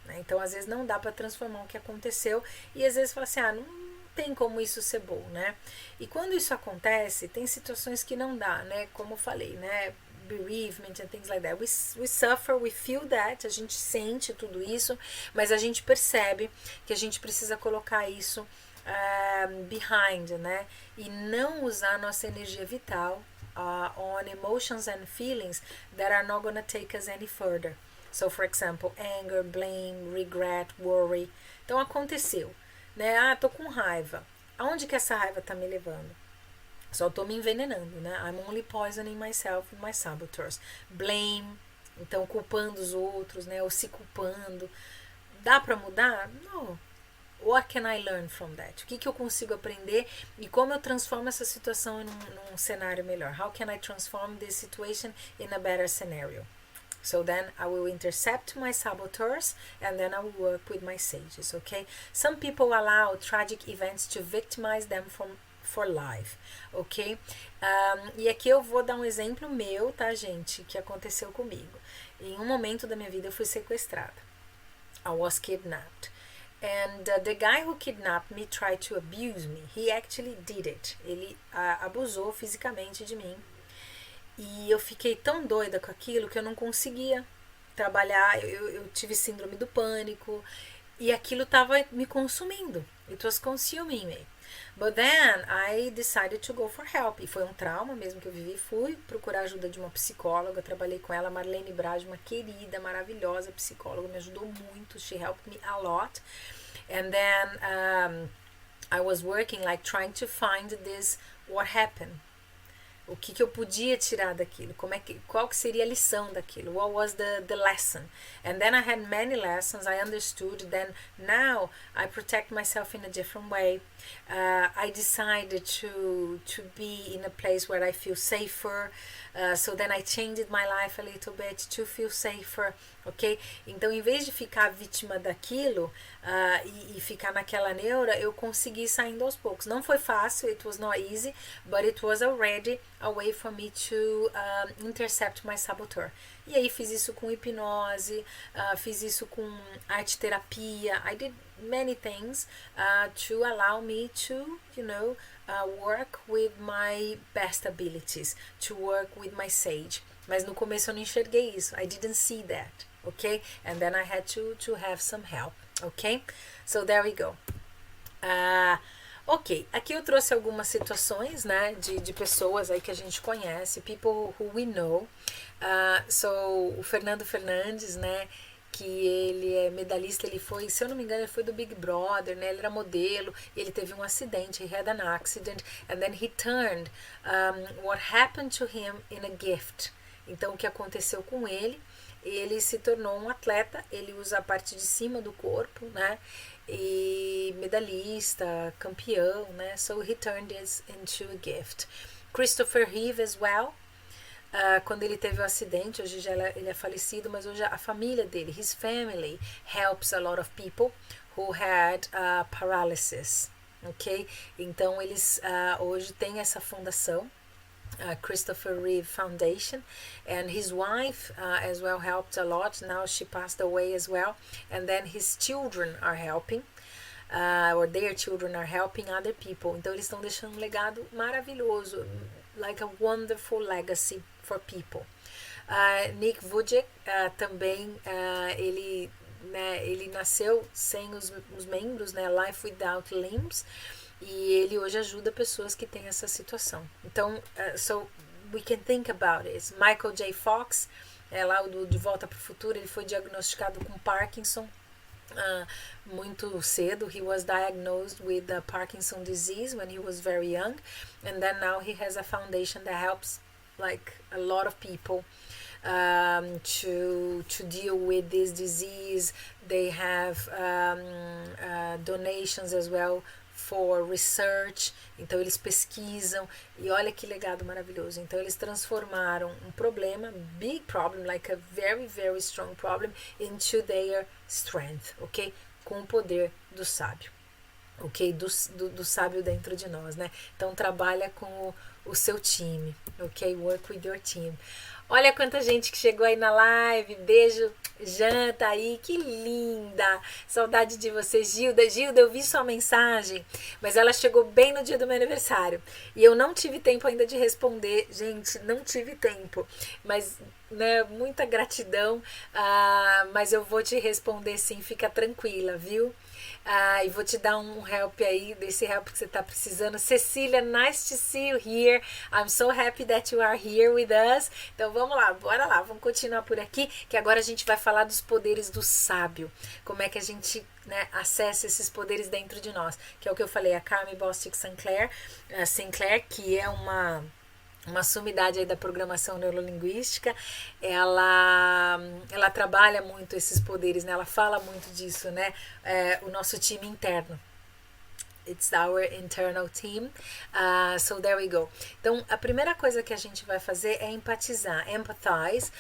né? Então às vezes não dá para transformar o que aconteceu, e às vezes fala assim, não tem como isso ser bom, né? E quando isso acontece, tem situações que não dá, né? Como eu falei, né? Bereavement and things like that. We suffer, we feel that, a gente sente tudo isso, mas a gente percebe que a gente precisa colocar isso behind, né? E não usar nossa energia vital on emotions and feelings that are not gonna take us any further. So, for example, anger, blame, regret, worry. Então aconteceu, né? Tô com raiva. Aonde que essa raiva tá me levando? Só tô me envenenando, né? I'm only poisoning myself and my saboteurs. Blame, então culpando os outros, né? Ou se culpando. Dá pra mudar? Não. What can I learn from that? O que eu consigo aprender e como eu transformo essa situação em num cenário melhor? How can I transform this situation in a better scenario? So then I will intercept my saboteurs and then I will work with my sages, okay? Some people allow tragic events to victimize them for life, ok? E aqui eu vou dar um exemplo meu, tá, gente? Que aconteceu comigo. Em um momento da minha vida eu fui sequestrada. I was kidnapped. And the guy who kidnapped me tried to abuse me. He actually did it. Ele abusou fisicamente de mim. E eu fiquei tão doida com aquilo que eu não conseguia trabalhar. Eu tive síndrome do pânico. E aquilo estava me consumindo. It was consuming me. But then I decided to go for help. E foi um trauma mesmo que eu vivi. Fui procurar ajuda de uma psicóloga. Trabalhei com ela, Marlene Braz, uma querida, maravilhosa psicóloga. Me ajudou muito. She helped me a lot. And then I was working, like, trying to find this, what happened. O que eu podia tirar daquilo? Qual que seria a lição daquilo? What was the lesson? And then I had many lessons. I understood. Then now I protect myself in a different way. I decided to be in a place where I feel safer. So then I changed my life a little bit to feel safer, ok? Então, em vez de ficar vítima daquilo e ficar naquela neura, eu consegui saindo aos poucos. Não foi fácil, it was not easy, but it was already a way for me to intercept my saboteur. E aí fiz isso com hipnose, fiz isso com arte terapia. I did many things to allow me to, work with my best abilities, to work with my sage. Mas no começo eu não enxerguei isso. I didn't see that, okay? And then I had to have some help, okay? So there we go. Ok, aqui eu trouxe algumas situações, né, de pessoas aí que a gente conhece, people who we know. So, o Fernando Fernandes, né, que ele é medalhista, ele foi, se eu não me engano, ele foi do Big Brother, né, ele era modelo, e ele teve um acidente, he had an accident, and then he turned what happened to him in a gift. Então, o que aconteceu com ele se tornou um atleta, ele usa a parte de cima do corpo, né, e medalhista, campeão, né, so he turned this into a gift. Christopher Reeve as well, quando ele teve o acidente, hoje já ele é falecido, mas hoje a família dele, his family, helps a lot of people who had paralysis, ok? Então eles hoje têm essa fundação, Christopher Reeve Foundation, and his wife as well helped a lot. Now she passed away as well, and then his children are helping, or their children are helping other people. Então eles estão deixando um legado maravilhoso, like a wonderful legacy for people. Nick Vujicic também, ele nasceu sem os membros, né, Life Without Limbs, e ele hoje ajuda pessoas que têm essa situação. Então, so we can think about it. Michael J. Fox, lá do De Volta para o Futuro, ele foi diagnosticado com Parkinson muito cedo. He was diagnosed with the Parkinson disease when he was very young, and then now he has a foundation that helps like a lot of people to deal with this disease. They have donations as well for research. Então eles pesquisam, e olha que legado maravilhoso. Então eles transformaram um problema, big problem, like a very, very strong problem, into their strength, ok? Com o poder do sábio. ok? Do sábio dentro de nós, né? Então trabalha com o seu time, ok? Work with your team. Olha quanta gente que chegou aí na live. Beijo, Janta aí, que linda. Saudade de você, Gilda. Gilda, eu vi sua mensagem, mas ela chegou bem no dia do meu aniversário. E eu não tive tempo ainda de responder. Gente, não tive tempo. Mas, né, muita gratidão. Mas eu vou te responder sim, fica tranquila, viu? E vou te dar um help aí, desse help que você está precisando. Cecília, nice to see you here. I'm so happy that you are here with us. Então vamos lá, bora lá, vamos continuar por aqui, que agora a gente vai falar dos poderes do sábio. Como é que a gente, né, acessa esses poderes dentro de nós, que é o que eu falei, a Carmen Bostic Sinclair, que é uma sumidade aí da programação neurolinguística. Ela trabalha muito esses poderes, né? Ela fala muito disso, né? O nosso time interno. It's our internal team. So there we go. Então, a primeira coisa que a gente vai fazer é empatizar, empathize.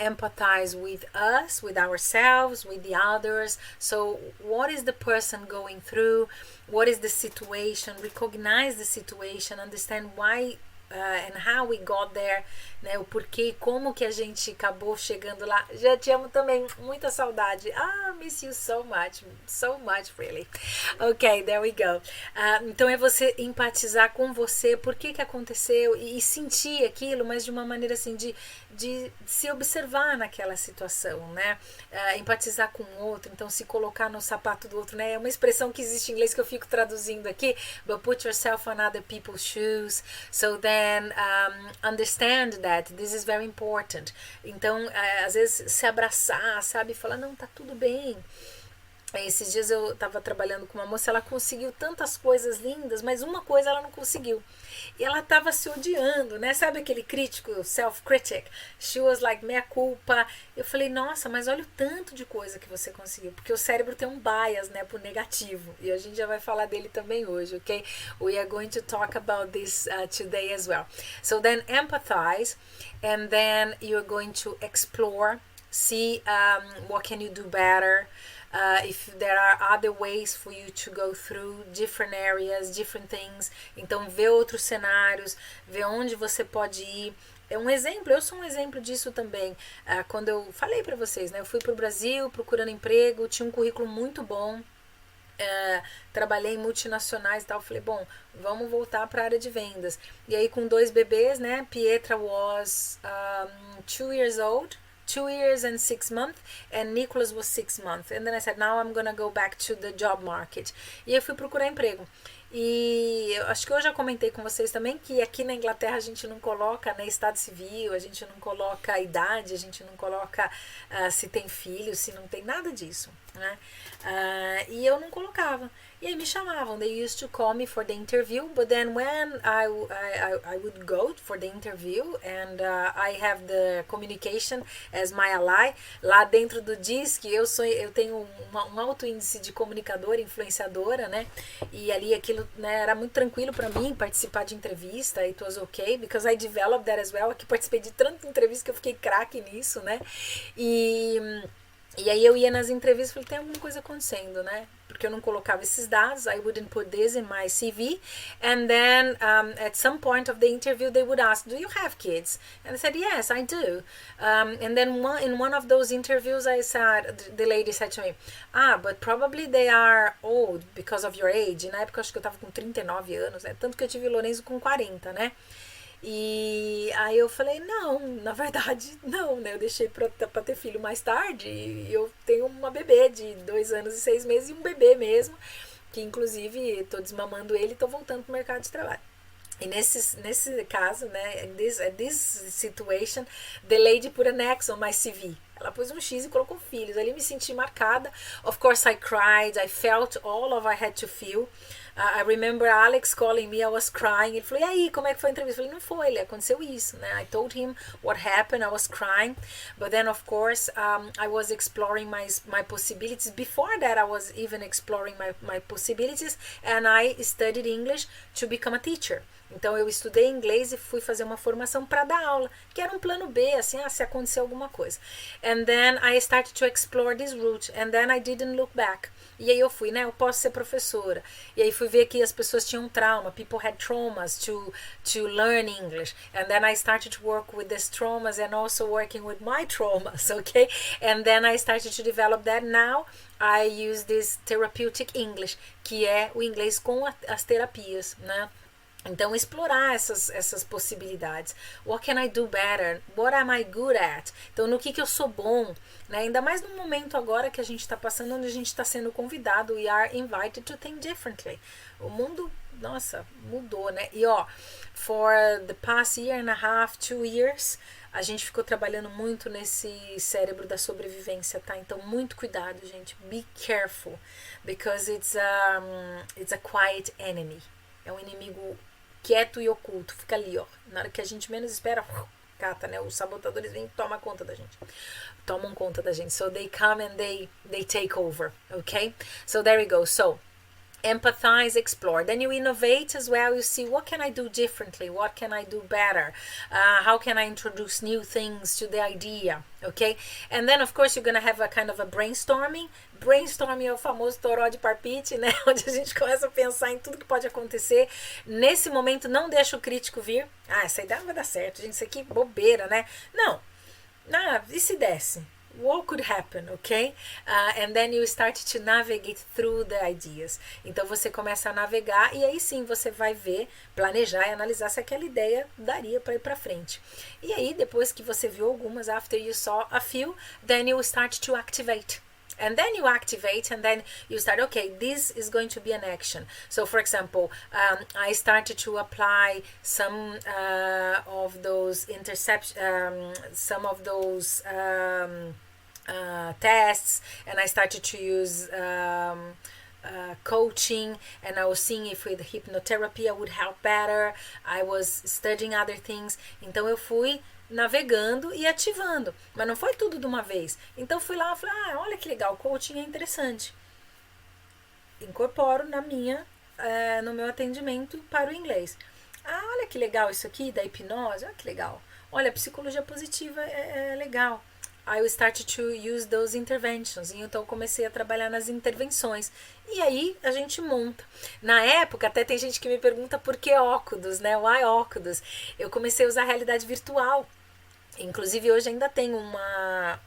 Empathize with us, with ourselves, with the others. So, what is the person going through? What is the situation? Recognize the situation, understand why and how we got there, né, o porquê, como que a gente acabou chegando lá. Já te amo também, muita saudade. Miss you so much really. Ok, there we go. Então é você empatizar com você, por que aconteceu e sentir aquilo, mas de uma maneira assim de se observar naquela situação, né? Empatizar com o outro, então se colocar no sapato do outro, né? É uma expressão que existe em inglês que eu fico traduzindo aqui, but put yourself on other people's shoes, so then understand that this is very important. Então, às vezes se abraçar, sabe? Falar, não, tá tudo bem. Esses dias eu estava trabalhando com uma moça, ela conseguiu tantas coisas lindas, mas uma coisa ela não conseguiu. E ela estava se odiando, né? Sabe aquele crítico, self-critic? She was like, meia culpa. Eu falei, nossa, mas olha o tanto de coisa que você conseguiu. Porque o cérebro tem um bias, né, pro negativo. E a gente já vai falar dele também hoje, ok? We are going to talk about this today as well. So then empathize, and then you're going to explore, see what can you do better. If there are other ways for you to go through different areas, different things. Então, ver outros cenários, ver onde você pode ir. É um exemplo, eu sou um exemplo disso também. Quando eu falei para vocês, né? Eu fui para o Brasil procurando emprego, tinha um currículo muito bom. Trabalhei em multinacionais e tal, falei, bom, vamos voltar para a área de vendas. E aí com 2 bebês, né? Pietra was 2 years old. 2 years and 6 months, and Nicholas was 6 months. And then I said, now I'm gonna go back to the job market. E eu fui procurar emprego. E eu acho que eu já comentei com vocês também que aqui na Inglaterra a gente não coloca, né, estado civil, a gente não coloca idade, a gente não coloca se tem filho, se não tem nada disso, né? E eu não colocava. E aí me chamavam. They used to call me for the interview, but then when I would go for the interview and I have the communication as my ally, lá dentro do DISC eu tenho um alto índice de comunicadora, influenciadora, né? E ali aquilo, né, era muito tranquilo para mim participar de entrevista, it was okay, because I developed that as well. Aqui participei de tanta entrevista que eu fiquei craque nisso, né? E aí eu ia nas entrevistas e falei, tem alguma coisa acontecendo, né? Porque eu não colocava esses dados, I wouldn't put this in my CV. And then at some point of the interview they would ask, do you have kids? And I said, yes, I do. And then in one of those interviews the lady said to me, but probably they are old because of your age. E na época eu acho que eu tava com 39 anos, né? Tanto que eu tive o Lorenzo com 40, né? E aí eu falei, não, na verdade não, né? Eu deixei pra ter filho mais tarde e eu tenho uma bebê de 2 anos e 6 meses e um bebê mesmo, que inclusive tô desmamando ele e tô voltando pro mercado de trabalho. E nesse caso, né, in this situation, the lady put an X on my CV. Ela pôs um X e colocou filhos. Ali me senti marcada. Of course I cried, I felt all of I had to feel. I remember Alex calling me, I was crying. Ele falou, e aí, como é que foi a entrevista? Eu falei, não foi, aconteceu isso, né? I told him what happened, I was crying. But then, of course, I was exploring my possibilities. Before that, I was even exploring my possibilities. And I studied English to become a teacher. Então eu estudei inglês e fui fazer uma formação para dar aula, que era um plano B, assim, se acontecer alguma coisa. And then I started to explore this route, and then I didn't look back. E aí eu fui, né? Eu posso ser professora. E aí fui ver que as pessoas tinham trauma. People had traumas to learn English. And then I started to work with these traumas and also working with my traumas, okay? And then I started to develop that. Now I use this therapeutic English, que é o inglês com as terapias, né? Então, explorar essas possibilidades. What can I do better? What am I good at? Então, no que eu sou bom? Né? Ainda mais no momento agora que a gente está passando, onde a gente está sendo convidado. We are invited to think differently. O mundo, nossa, mudou, né? E ó, for the past year and a half, 2 years, a gente ficou trabalhando muito nesse cérebro da sobrevivência, tá? Então, muito cuidado, gente. Be careful. Because it's a quiet enemy. É um inimigo quieto e oculto, fica ali, ó. Na hora que a gente menos espera, cata, né? Os sabotadores vêm e tomam conta da gente. Tomam conta da gente. So they come and they take over, okay? So there we go. So empathize, explore. Then you innovate as well. You see, what can I do differently? What can I do better? How can I introduce new things to the idea? Okay? And then, of course, you're going to have a kind of a brainstorming. Brainstorming é o famoso toró de parpite, né? Onde a gente começa a pensar em tudo que pode acontecer. Nesse momento, não deixa o crítico vir. Ah, essa ideia não vai dar certo, gente. Isso aqui é bobeira, né? Não. E se desse? What could happen, okay? And then you start to navigate through the ideas. Então você começa a navegar e aí sim você vai ver, planejar e analisar se aquela ideia daria para ir para frente. E aí depois que você viu algumas, after you saw a few, then you start to activate. And then you activate and then you start, okay, this is going to be an action. So for example, I started to apply some of those tests, and I started to use coaching, and I was seeing if with hypnotherapy I would help better. I was studying other things. Então eu fui navegando e ativando, mas não foi tudo de uma vez. Então fui lá e falei, olha que legal, coaching é interessante. Incorporo no meu atendimento para o inglês. Olha que legal isso aqui da hipnose, olha que legal. Olha, a psicologia positiva é legal. I started to use those interventions. E então eu comecei a trabalhar nas intervenções. E aí a gente monta. Na época, até tem gente que me pergunta por que óculos, né? Why óculos? Eu comecei a usar a realidade virtual. Inclusive hoje ainda tem uma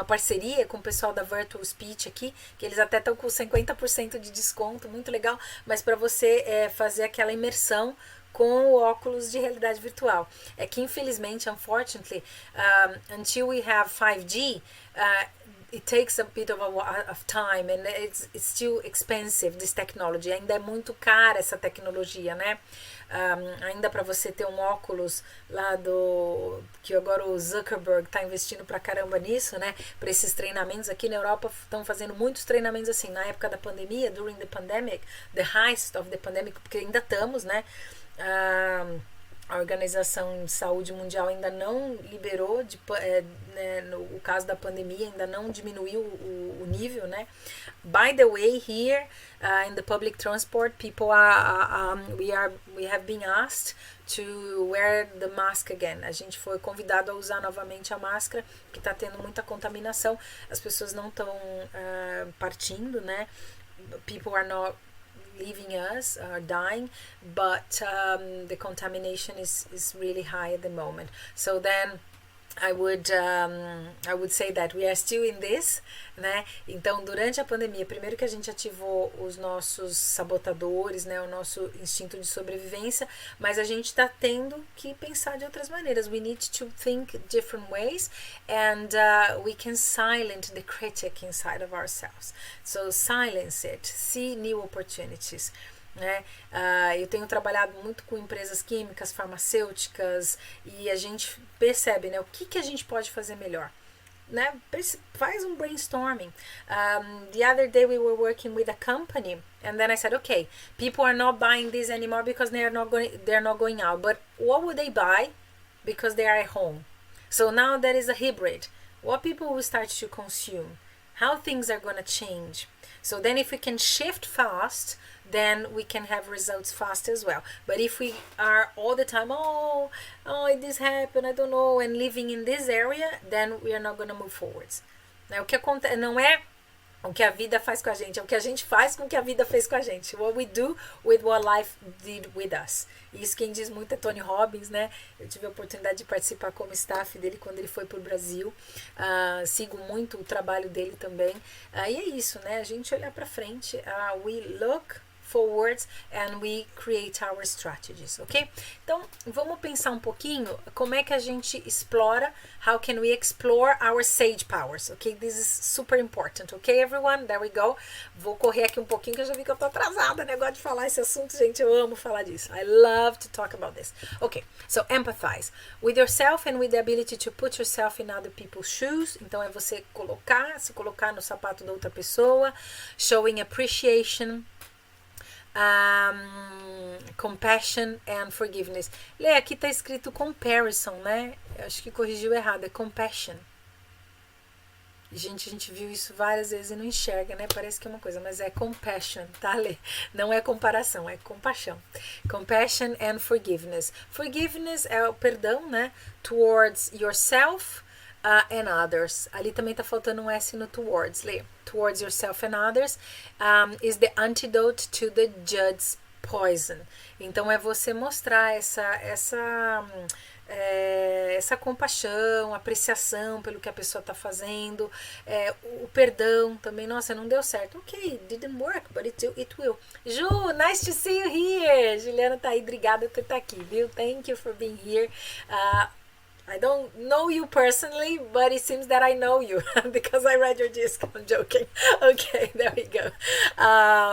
parceria com o pessoal da Virtual Speech aqui, que eles até estão com 50% de desconto, muito legal, mas para você fazer aquela imersão com o óculos de realidade virtual. É que infelizmente, unfortunately, until we have 5G, it takes a bit of time and it's still expensive, this technology. Ainda é muito cara essa tecnologia, né? Ainda para você ter um óculos lá que agora o Zuckerberg está investindo pra caramba nisso, né? Para esses treinamentos aqui na Europa estão fazendo muitos treinamentos assim, na época da pandemia, during the pandemic, the height of the pandemic, porque ainda estamos, né? A Organização de Saúde Mundial ainda não liberou, no caso da pandemia, ainda não diminuiu o nível, né? By the way, here in the public transport, people we have been asked to wear the mask again. A gente foi convidado a usar novamente a máscara, que está tendo muita contaminação. As pessoas não estão partindo, né? People are not leaving us or dying, but the contamination is really high at the moment. So then I would say that we are still in this, né? Então, durante a pandemia, primeiro que a gente ativou os nossos sabotadores, né? O nosso instinto de sobrevivência, mas a gente está tendo que pensar de outras maneiras. We need to think different ways, and we can silence the critic inside of ourselves. So silence it, see new opportunities. Né? Eu tenho trabalhado muito com empresas químicas, farmacêuticas, e a gente percebe, né, o que a gente pode fazer melhor, né? Faz um brainstorming. The other day we were working with a company, and then I said, okay, people are not buying this anymore because they're not going out, but what would they buy because they are at home? So now there is a hybrid. What people will start to consume? how things are going to change. So then if we can shift fast, then we can have results fast as well. But if we are all the time, oh, this happened, I don't know, and living in this area, then we are not going to move forwards. Né? O que acontece não é o que a vida faz com a gente, é o que a gente faz com o que a vida fez com a gente. What we do with what life did with us. Isso quem diz muito é Tony Robbins, né? Eu tive a oportunidade de participar como staff dele quando ele foi para o Brasil. Sigo muito o trabalho dele também. E é isso, né? A gente olhar para frente. We look forwards and we create our strategies, ok? Então, vamos pensar um pouquinho como é que a gente explora, how can we explore our sage powers, ok? This is super important, ok, everyone? There we go. Vou correr aqui um pouquinho que eu já vi que eu tô atrasada, negócio de falar esse assunto, gente, eu amo falar disso. I love to talk about this. Ok, so empathize with yourself and with the ability to put yourself in other people's shoes. Então, é você se colocar no sapato da outra pessoa, showing appreciation, compassion and forgiveness. Lê, aqui tá escrito comparison, né? Eu acho que corrigiu errado, é compassion. Gente, a gente viu isso várias vezes e não enxerga, né? Parece que é uma coisa, mas é compassion, tá, Lê? Não é comparação, é compaixão. Compassion and forgiveness. Forgiveness é o perdão, né? Towards yourself and others. Ali também tá faltando um S no towards, Lê. Towards yourself and others is the antidote to the judge's poison. Então é você mostrar essa compaixão, apreciação pelo que a pessoa está fazendo, o perdão também. Nossa, não deu certo. Ok, didn't work, but it will. Ju, nice to see you here. Juliana tá aí, obrigada por estar aqui, viu? Thank you for being here. I don't know you personally, but it seems that I know you because I read your disc. I'm joking. Okay, there we go.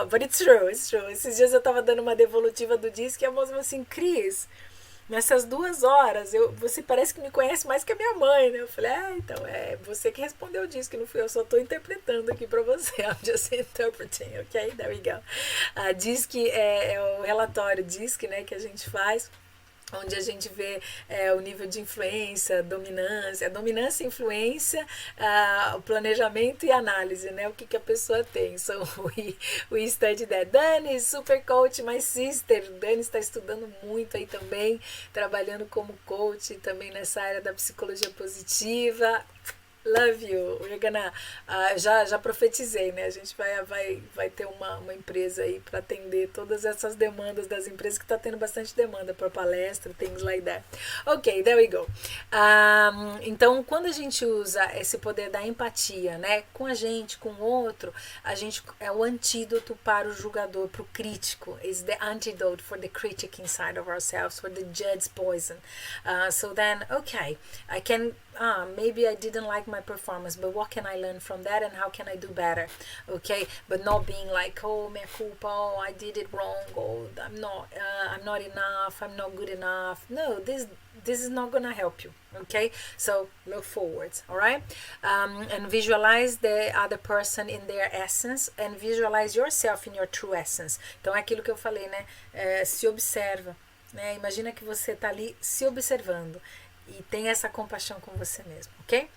But it's true, it's true. Esses dias eu tava dando uma devolutiva do disc e a moça falou assim, Cris, nessas 2 horas, você parece que me conhece mais que a minha mãe, né? Eu falei, então, é você que respondeu o disco, não fui eu, só tô interpretando aqui pra você. I'm just interpreting, ok? There we go. Disc é o relatório DISC, né, que a gente faz, onde a gente vê o nível de influência, dominância, influência, o planejamento e análise, né? O que a pessoa tem. So, we study that. Dani, super coach, my sister. Dani está estudando muito aí também, trabalhando como coach também nessa área da psicologia positiva. Love you. We're gonna, já profetizei, né? A gente vai ter uma empresa aí para atender todas essas demandas das empresas, que tá tendo bastante demanda para palestra, things like that. Ok, there we go. Então, quando a gente usa esse poder da empatia, né, com a gente, com o outro, a gente é o antídoto para o julgador, para o crítico. It's the antidote for the critic inside of ourselves, for the judge's poison. So then, okay, I can maybe I didn't like my performance, but what can I learn from that and how can I do better? Okay, but not being like, oh, minha culpa, oh, I did it wrong, oh, I'm not enough, I'm not good enough. No, this is not gonna help you. Okay, so look forwards, all right, and visualize the other person in their essence and visualize yourself in your true essence. Então é aquilo que eu falei, né? Se observa, né? Imagina que você tá ali se observando e tem essa compaixão com você mesmo, ok?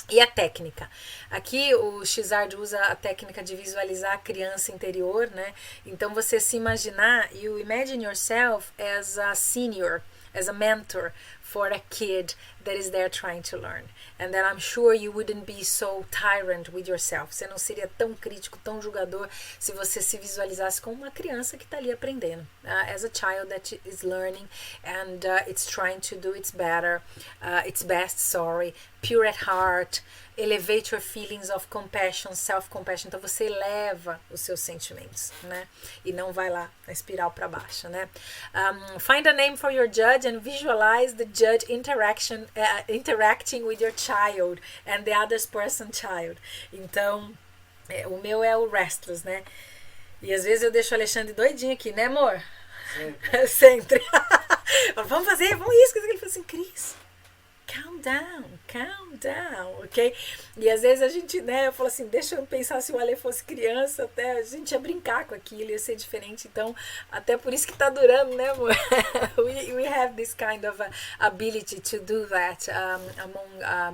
E a técnica. Aqui o Xard usa a técnica de visualizar a criança interior, né? Então você se imaginar, you imagine yourself as a senior, as a mentor for a kid that is there trying to learn. And then I'm sure you wouldn't be so tyrant with yourself. Você não seria tão crítico, tão julgador, se você se visualizasse como uma criança que está ali aprendendo. As a child that is learning and it's trying to do its best, pure at heart, elevate your feelings of compassion, self-compassion. Então você eleva os seus sentimentos, né? E não vai lá na espiral para baixo, né? Find a name for your judge and visualize the judge interacting with your child and the other person's child. Então, o meu é o Restless, né? E às vezes eu deixo o Alexandre doidinho aqui, né, amor? Sempre. Sempre. Vamos fazer, vamos isso. Ele falou assim, Cris, calm down, ok? E às vezes a gente, né, eu falo assim, deixa eu pensar se o Ale fosse criança, até a gente ia brincar com aquilo, ia ser diferente. Então, até por isso que tá durando, né, amor? we have this kind of ability to do that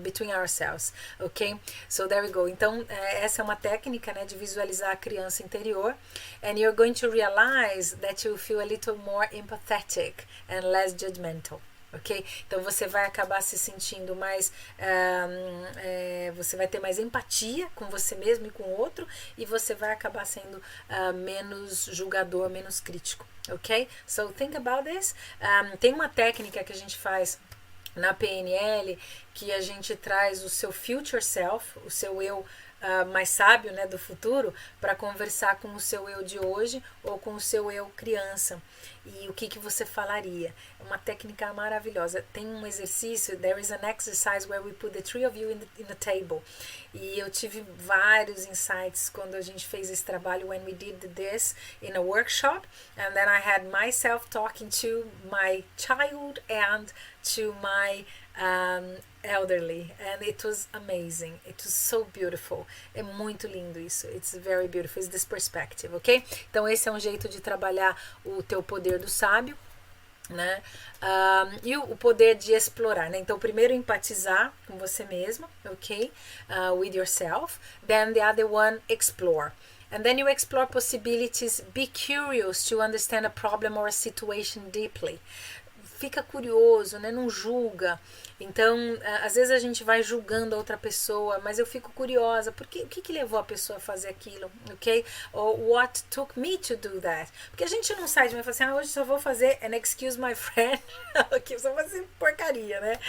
between ourselves, ok? So there we go. Então, essa é uma técnica, né, de visualizar a criança interior. And you're going to realize that you feel a little more empathetic and less judgmental. Ok? Então você vai acabar se sentindo mais, você vai ter mais empatia com você mesmo e com o outro, e você vai acabar sendo menos julgador, menos crítico, ok? So think about this. Tem uma técnica que a gente faz na PNL, que a gente traz o seu future self, o seu eu mais sábio, né, do futuro, para conversar com o seu eu de hoje ou com o seu eu criança. E o que você falaria? É uma técnica maravilhosa. Tem um exercício, there is an exercise where we put the three of you in the table. E eu tive vários insights quando a gente fez esse trabalho, when we did this in a workshop, and then I had myself talking to my child and to my elderly, and it was amazing. It was so beautiful. É muito lindo isso. It's very beautiful. It's this perspective, ok? Então esse é um jeito de trabalhar o teu poder do sábio, né? E o poder de explorar, né? Então primeiro empatizar com você mesma, ok? With yourself. Then the other one, explore. And then you explore possibilities. Be curious to understand a problem or a situation deeply. Fica curioso, né? Não julga. Então, às vezes a gente vai julgando a outra pessoa, mas eu fico curiosa, porque o que levou a pessoa a fazer aquilo, ok? Or what took me to do that? Porque a gente não sai de mim e fala assim, hoje só vou fazer an excuse my friend, ok, só vou fazer porcaria, né?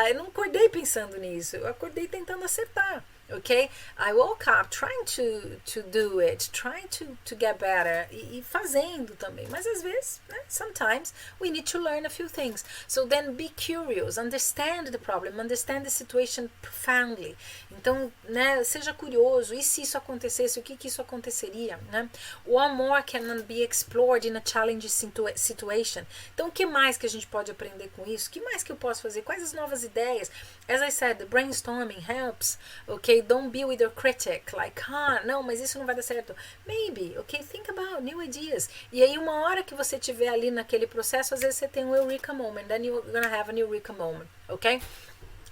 Eu não acordei pensando nisso, eu acordei tentando acertar. Okay, I woke up trying to do it, trying to get better, e fazendo também. Mas às vezes, né, sometimes we need to learn a few things. So then be curious, understand the problem, understand the situation profoundly. Então, né, seja curioso. E se isso acontecesse, o que isso aconteceria, né? What more can be explored in a challenging situation? Então, o que mais que a gente pode aprender com isso? O que mais que eu posso fazer? Quais as novas ideias? As I said, the brainstorming helps, okay? Don't be with your critic, like, não, mas isso não vai dar certo. Maybe, okay? Think about new ideas. E aí, uma hora que você estiver ali naquele processo, às vezes você tem um eureka moment, then you're gonna have an eureka moment, okay?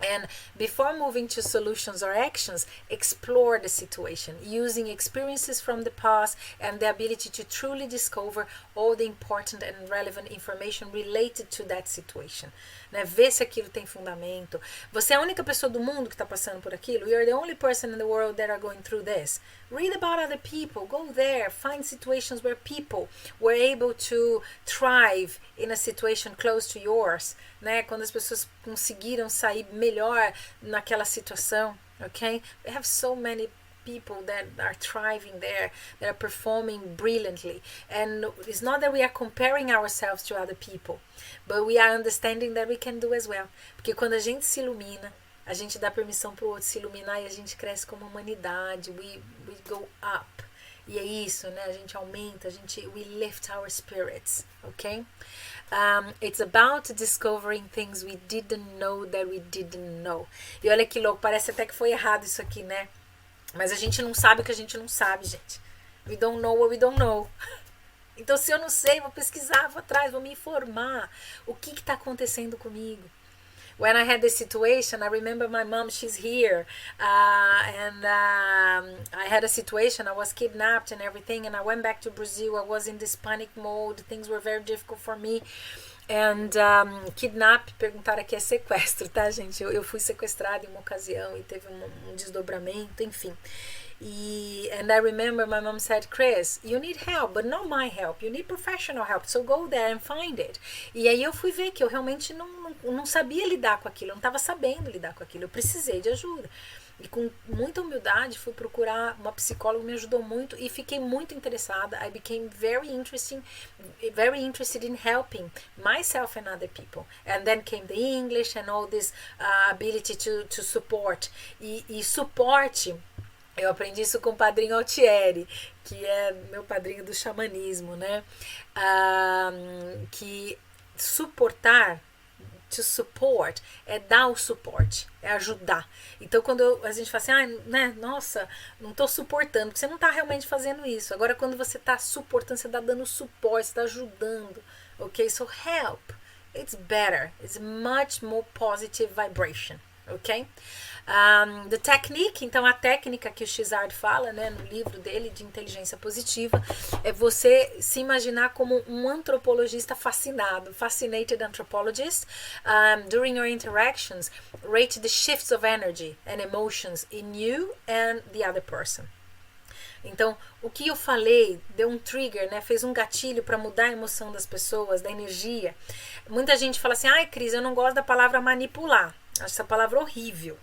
And before moving to solutions or actions, explore the situation using experiences from the past and the ability to truly discover all the important and relevant information related to that situation. Né? Ver se aquilo tem fundamento. Você é a única pessoa do mundo que está passando por aquilo. You're the only person in the world that are going through this. Read about other people. Go there. Find situations where people were able to thrive in a situation close to yours. Né? Quando as pessoas conseguiram sair melhor naquela situação. Okay? We have so many people that are thriving there, that are performing brilliantly. And it's not that we are comparing ourselves to other people, but we are understanding that we can do as well. Porque quando a gente se ilumina, a gente dá permissão para o outro se iluminar e a gente cresce como humanidade. We go up. E é isso, né? A gente aumenta, we lift our spirits, ok? It's about discovering things we didn't know that we didn't know. E olha que louco, parece até que foi errado isso aqui, né? Mas a gente não sabe o que a gente não sabe, gente. We don't know what we don't know. Então, se eu não sei, vou pesquisar, vou atrás, vou me informar. O que está acontecendo comigo? When I had this situation, I remember my mom, she's here. And I had a situation, I was kidnapped and everything. And I went back to Brazil. I was in this panic mode. Things were very difficult for me. And kidnap, perguntaram aqui, é sequestro, tá, gente? Eu fui sequestrada em uma ocasião e teve um desdobramento, enfim. And I remember my mom said, Chris, you need help, but not my help. You need professional help, so go there and find it. E aí eu fui ver que eu realmente não sabia lidar com aquilo, eu não estava sabendo lidar com aquilo, eu precisei de ajuda. E com muita humildade fui procurar uma psicóloga, me ajudou muito e fiquei muito interessada. I became very interested in helping myself and other people. And then came the English and all this ability to support. E suporte, eu aprendi isso com o padrinho Altieri, que é meu padrinho do xamanismo, né? Que suportar to support, é dar o suporte, é ajudar. Então quando a gente fala assim, né, nossa, não tô suportando, porque você não tá realmente fazendo isso. Agora quando você tá suportando, você tá dando suporte, você tá ajudando, ok? So help, it's better, it's much more positive vibration, ok? The technique, então a técnica que o Chizard fala, né, no livro dele de inteligência positiva, é você se imaginar como um antropologista fascinado, fascinated anthropologist. During your interactions, rate the shifts of energy and emotions in you and the other person. Então, o que eu falei deu um trigger, né? Fez um gatilho para mudar a emoção das pessoas, da energia. Muita gente fala assim, ai, Cris, eu não gosto da palavra manipular. Acho essa palavra horrível.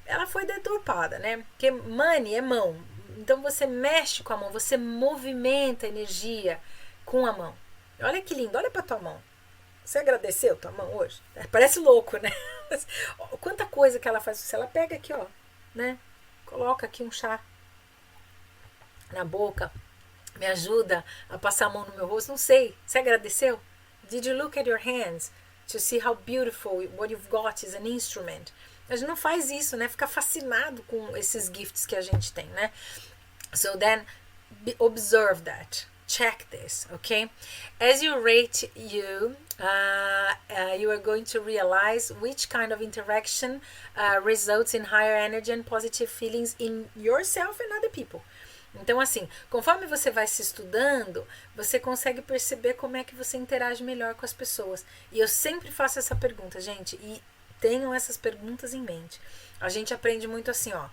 Ela foi deturpada, né? Porque money é mão. Então você mexe com a mão, você movimenta a energia com a mão. Olha que lindo, olha pra tua mão. Você agradeceu tua mão hoje? Parece louco, né? Mas, quanta coisa que ela faz. Se ela pega aqui, ó, né? Coloca aqui um chá na boca, me ajuda a passar a mão no meu rosto. Não sei. Você agradeceu? Did you look at your hands to see how beautiful what you've got is an instrument? A gente não faz isso, né? Fica fascinado com esses gifts que a gente tem, né? So then, observe that. Check this, okay? As you rate you, you are going to realize which kind of interaction results in higher energy and positive feelings in yourself and other people. Então, assim, conforme você vai se estudando, você consegue perceber como é que você interage melhor com as pessoas. E eu sempre faço essa pergunta, gente, e tenham essas perguntas em mente. A gente aprende muito assim, ó.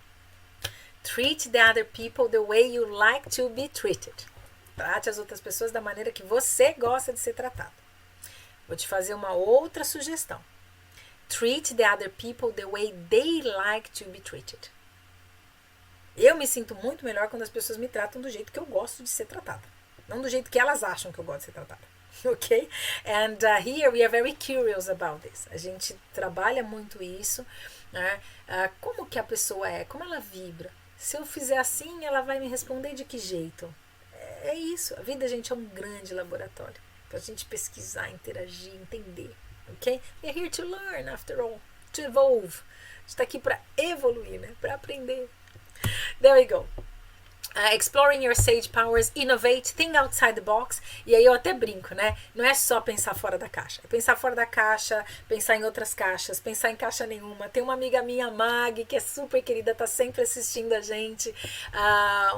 Treat the other people the way you like to be treated. Trate as outras pessoas da maneira que você gosta de ser tratado. Vou te fazer uma outra sugestão. Treat the other people the way they like to be treated. Eu me sinto muito melhor quando as pessoas me tratam do jeito que eu gosto de ser tratada. Não do jeito que elas acham que eu gosto de ser tratada. Ok? And here we are very curious about this. A gente trabalha muito isso, né? Como que a pessoa é, como ela vibra. Se eu fizer assim, ela vai me responder de que jeito? É isso. A vida, gente, é um grande laboratório para a gente pesquisar, interagir, entender. Ok? We are here to learn, after all. To evolve. A gente está aqui para evoluir, né? Para aprender. There we go. Exploring your sage powers, innovate, think outside the box. E aí eu até brinco, né? Não é só pensar fora da caixa. É pensar fora da caixa, pensar em outras caixas, pensar em caixa nenhuma. Tem uma amiga minha, Mag, que é super querida, tá sempre assistindo a gente.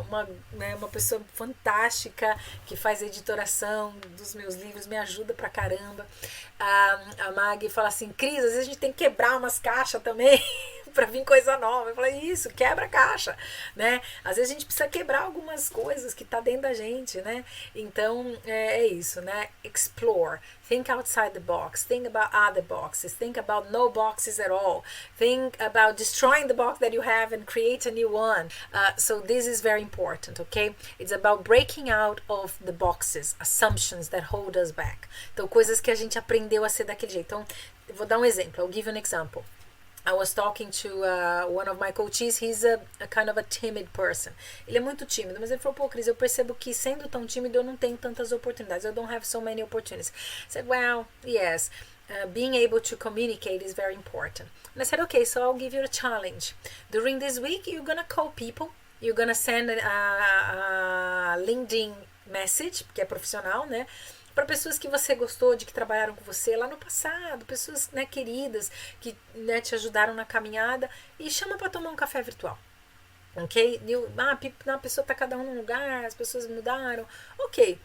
Uma pessoa fantástica que faz editoração dos meus livros, me ajuda pra caramba. A Mag fala assim, Cris, às vezes a gente tem que quebrar umas caixas também para vir coisa nova. Eu falei, isso, quebra a caixa, né? Às vezes a gente precisa quebrar algumas coisas que tá dentro da gente, né? Então, é isso, né? Explore, think outside the box, think about other boxes, think about no boxes at all, think about destroying the box that you have and create a new one. So this is very important, okay? It's about breaking out of the boxes, assumptions that hold us back. Então, coisas que a gente aprendeu a ser daquele jeito. Então, eu vou dar um exemplo. I'll give you an example. I was talking to one of my coaches. He's a kind of a timid person. Ele é muito tímido, mas ele falou, pô, Cris, eu percebo que sendo tão tímido eu não tenho tantas oportunidades. I don't have so many opportunities. I said, well, yes, being able to communicate is very important. And I said, okay, so I'll give you a challenge. During this week, you're gonna call people. You're gonna send a LinkedIn message, que é profissional, né? Para pessoas que você gostou, de que trabalharam com você lá no passado, pessoas, né, queridas que, né, te ajudaram na caminhada, e chama para tomar um café virtual, ok? A pessoa tá cada um num lugar, as pessoas mudaram, ok.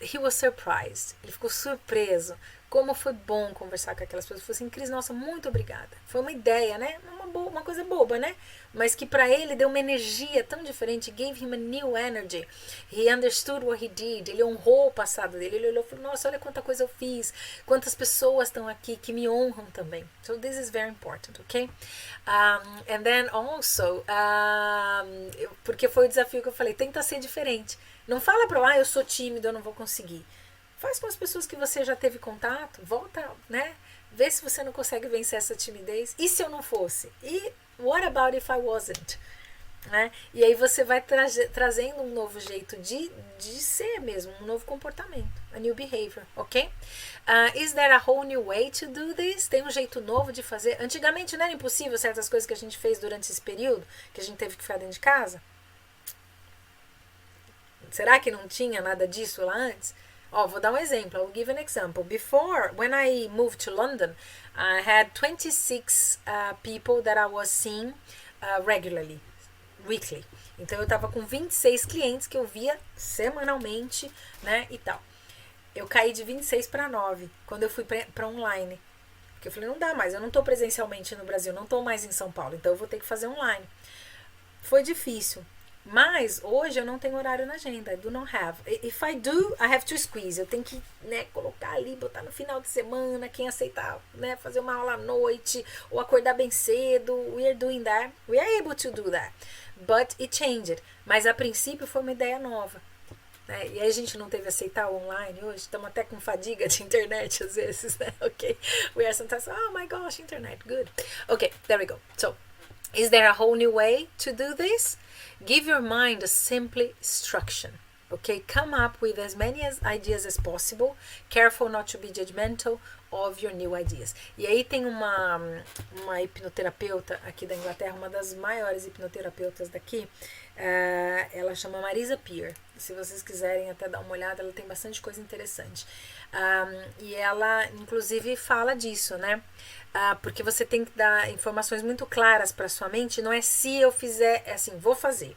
He was surprised, ele ficou surpreso. Como foi bom conversar com aquelas pessoas. Ele falou assim, Cris, nossa, muito obrigada. Foi uma ideia, né? Uma coisa boba, né? Mas que para ele deu uma energia tão diferente. Gave him a new energy. He understood what he did. Ele honrou o passado dele. Ele olhou e falou, nossa, olha quanta coisa eu fiz. Quantas pessoas estão aqui que me honram também. So this is very important, ok? And then also, porque foi o desafio que eu falei, tenta ser diferente. Não fala para eu sou tímido, eu não vou conseguir. Faz com as pessoas que você já teve contato, volta, né? Vê se você não consegue vencer essa timidez. E se eu não fosse? E what about if I wasn't? Né? E aí você vai trazendo um novo jeito de ser mesmo, um novo comportamento. a new behavior, ok? Is there a whole new way to do this? Tem um jeito novo de fazer? Antigamente não era impossível certas coisas que a gente fez durante esse período, que a gente teve que ficar dentro de casa? Será que não tinha nada disso lá antes? Vou dar um exemplo. I'll give an example. Before, when I moved to London, I had 26 people that I was seeing regularly, weekly. Então, eu estava com 26 clientes que eu via semanalmente, né, e tal. Eu caí de 26 para 9 quando eu fui para online. Porque eu falei, não dá mais, eu não estou presencialmente no Brasil, não estou mais em São Paulo, então eu vou ter que fazer online. Foi difícil. Mas hoje eu não tenho horário na agenda. I do not have. If I do, I have to squeeze. Eu tenho que, né, colocar ali, botar no final de semana, quem aceitar, né, fazer uma aula à noite, ou acordar bem cedo. We are doing that. We are able to do that. But it changed. Mas a princípio foi uma ideia nova. Né? E aí a gente não teve aceitar o online hoje. Estamos até com fadiga de internet às vezes, né? Ok. We are sometimes, oh my gosh, internet, good. Okay, there we go. So, is there a whole new way to do this? Give your mind a simple instruction. Okay, come up with as many ideas as possible. Careful not to be judgmental of your new ideas. E aí tem uma hipnoterapeuta aqui da Inglaterra, uma das maiores hipnoterapeutas daqui. Ela chama Marisa Peer. Se vocês quiserem até dar uma olhada, ela tem bastante coisa interessante. E ela, inclusive, fala disso, né? Porque você tem que dar informações muito claras para sua mente. Não é se eu fizer, é assim, vou fazer.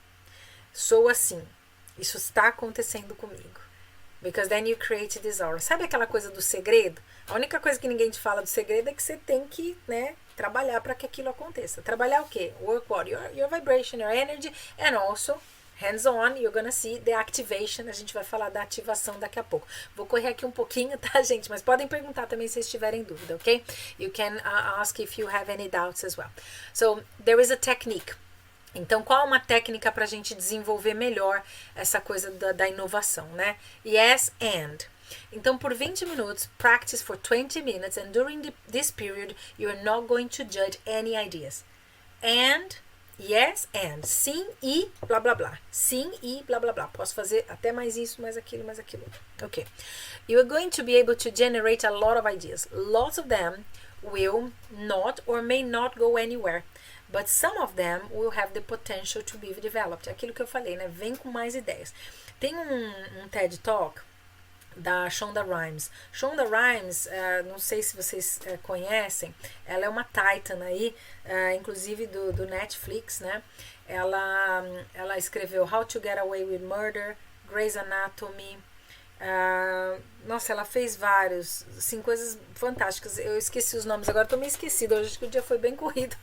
Sou assim. Isso está acontecendo comigo. Because then you create this aura. Sabe aquela coisa do segredo? A única coisa que ninguém te fala do segredo é que você tem que, né, trabalhar para que aquilo aconteça. Trabalhar o quê? Work what? Your vibration, your energy, and also hands-on, you're gonna see the activation. A gente vai falar da ativação daqui a pouco. Vou correr aqui um pouquinho, tá, gente? Mas podem perguntar também se vocês tiverem dúvida, ok? You can ask if you have any doubts as well. So, there is a technique. Então, qual é uma técnica para a gente desenvolver melhor essa coisa da inovação, né? Yes, and. Então, por 20 minutos, practice for 20 minutes, and during this period, you're not going to judge any ideas. And, yes, and. Sim e blá, blá, blá. Sim e blá, blá, blá. Posso fazer até mais isso, mais aquilo, mais aquilo. Ok. You're going to be able to generate a lot of ideas. Lots of them will not or may not go anywhere. But some of them will have the potential to be developed. Aquilo que eu falei, né? Vem com mais ideias. Tem um TED Talk da Shonda Rhimes. Shonda Rhimes, não sei se vocês conhecem, ela é uma titan aí, inclusive do Netflix, né? Ela escreveu How to Get Away with Murder, Grey's Anatomy. Nossa, ela fez vários, assim, coisas fantásticas. Eu esqueci os nomes agora, tô meio esquecida. Hoje que o dia foi bem corrido.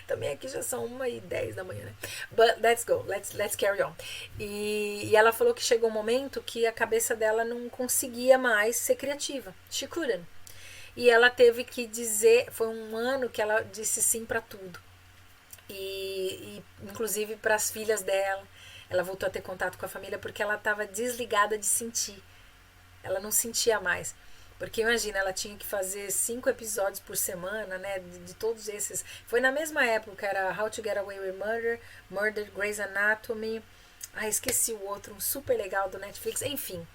Também aqui já são 1h10 da manhã, né? But let's go, let's carry on. E ela falou que chegou um momento que a cabeça dela não conseguia mais ser criativa. She couldn't. E ela teve que dizer, foi um ano que ela disse sim para tudo. E inclusive para as filhas dela. Ela voltou a ter contato com a família porque ela estava desligada de sentir. Ela não sentia mais. Porque imagina, ela tinha que fazer 5 episódios por semana, né? De todos esses. Foi na mesma época, era How to Get Away with Murder, Grey's Anatomy. Esqueci o outro, um super legal do Netflix. Enfim.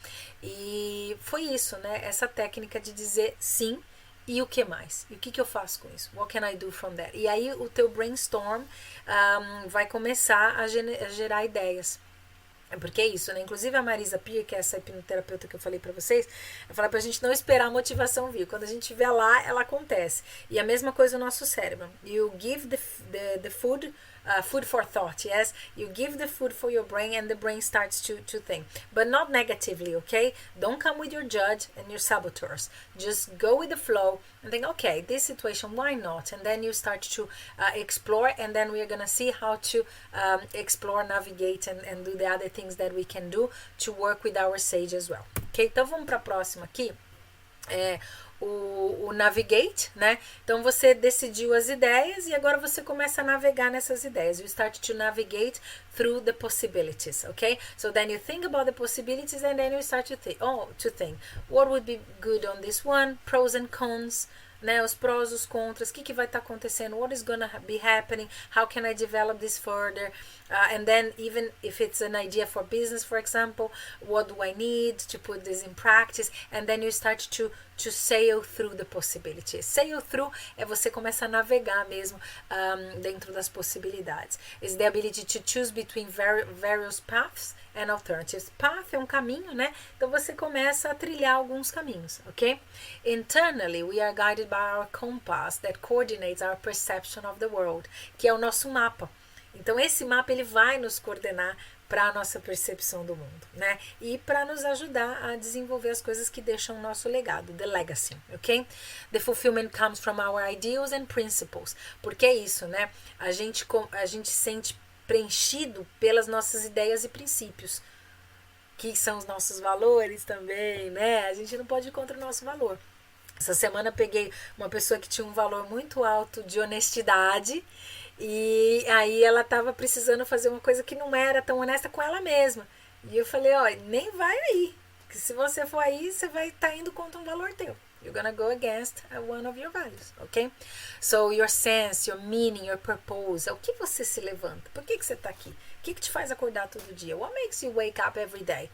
E foi isso, né? Essa técnica de dizer sim. E o que mais? E o que eu faço com isso? What can I do from there? E aí o teu brainstorm vai começar a gerar ideias. Porque é isso, né? Inclusive a Marisa Peer, que é essa hipnoterapeuta que eu falei pra vocês, ela fala pra gente não esperar a motivação vir. Quando a gente estiver lá, ela acontece. E a mesma coisa no nosso cérebro. You give the food, food for thought, yes? You give the food for your brain and the brain starts to think. But not negatively, okay? Don't come with your judge and your saboteurs. Just go with the flow and think, okay, this situation, why not? And then you start to explore, and then we're gonna see how to explore, navigate and do the other things that we can do to work with our sage as well. Ok? Então vamos para a próxima aqui. O navigate, né? Então você decidiu as ideias e agora você começa a navegar nessas ideias. You start to navigate through the possibilities, okay? So then you think about the possibilities and then you start to think, what would be good on this one, pros and cons, né, os prós, os contras, o que vai estar acontecendo, what is gonna be happening, how can I develop this further, and then even if it's an idea for business, for example, what do I need to put this in practice, and then you start to sail through the possibilities. Sail through é você começar a navegar mesmo dentro das possibilidades. It's the ability to choose between various paths and alternatives. Path é um caminho, né? Então você começa a trilhar alguns caminhos, ok? Internally, we are guided by our compass that coordinates our perception of the world, que é o nosso mapa. Então esse mapa ele vai nos coordenar para a nossa percepção do mundo, né? E para nos ajudar a desenvolver as coisas que deixam o nosso legado, the legacy, ok? The fulfillment comes from our ideals and principles. Porque é isso, né? A gente sente preenchido pelas nossas ideias e princípios, que são os nossos valores também, né? A gente não pode ir contra o nosso valor. Essa semana eu peguei uma pessoa que tinha um valor muito alto de honestidade e aí ela estava precisando fazer uma coisa que não era tão honesta com ela mesma. E eu falei, ó, nem vai aí, que se você for aí, você vai estar indo contra um valor teu. You're gonna go against one of your values, ok? So your sense, your meaning, your purpose, o que você se levanta? Por que você está aqui? O que te faz acordar todo dia? What makes you wake up every day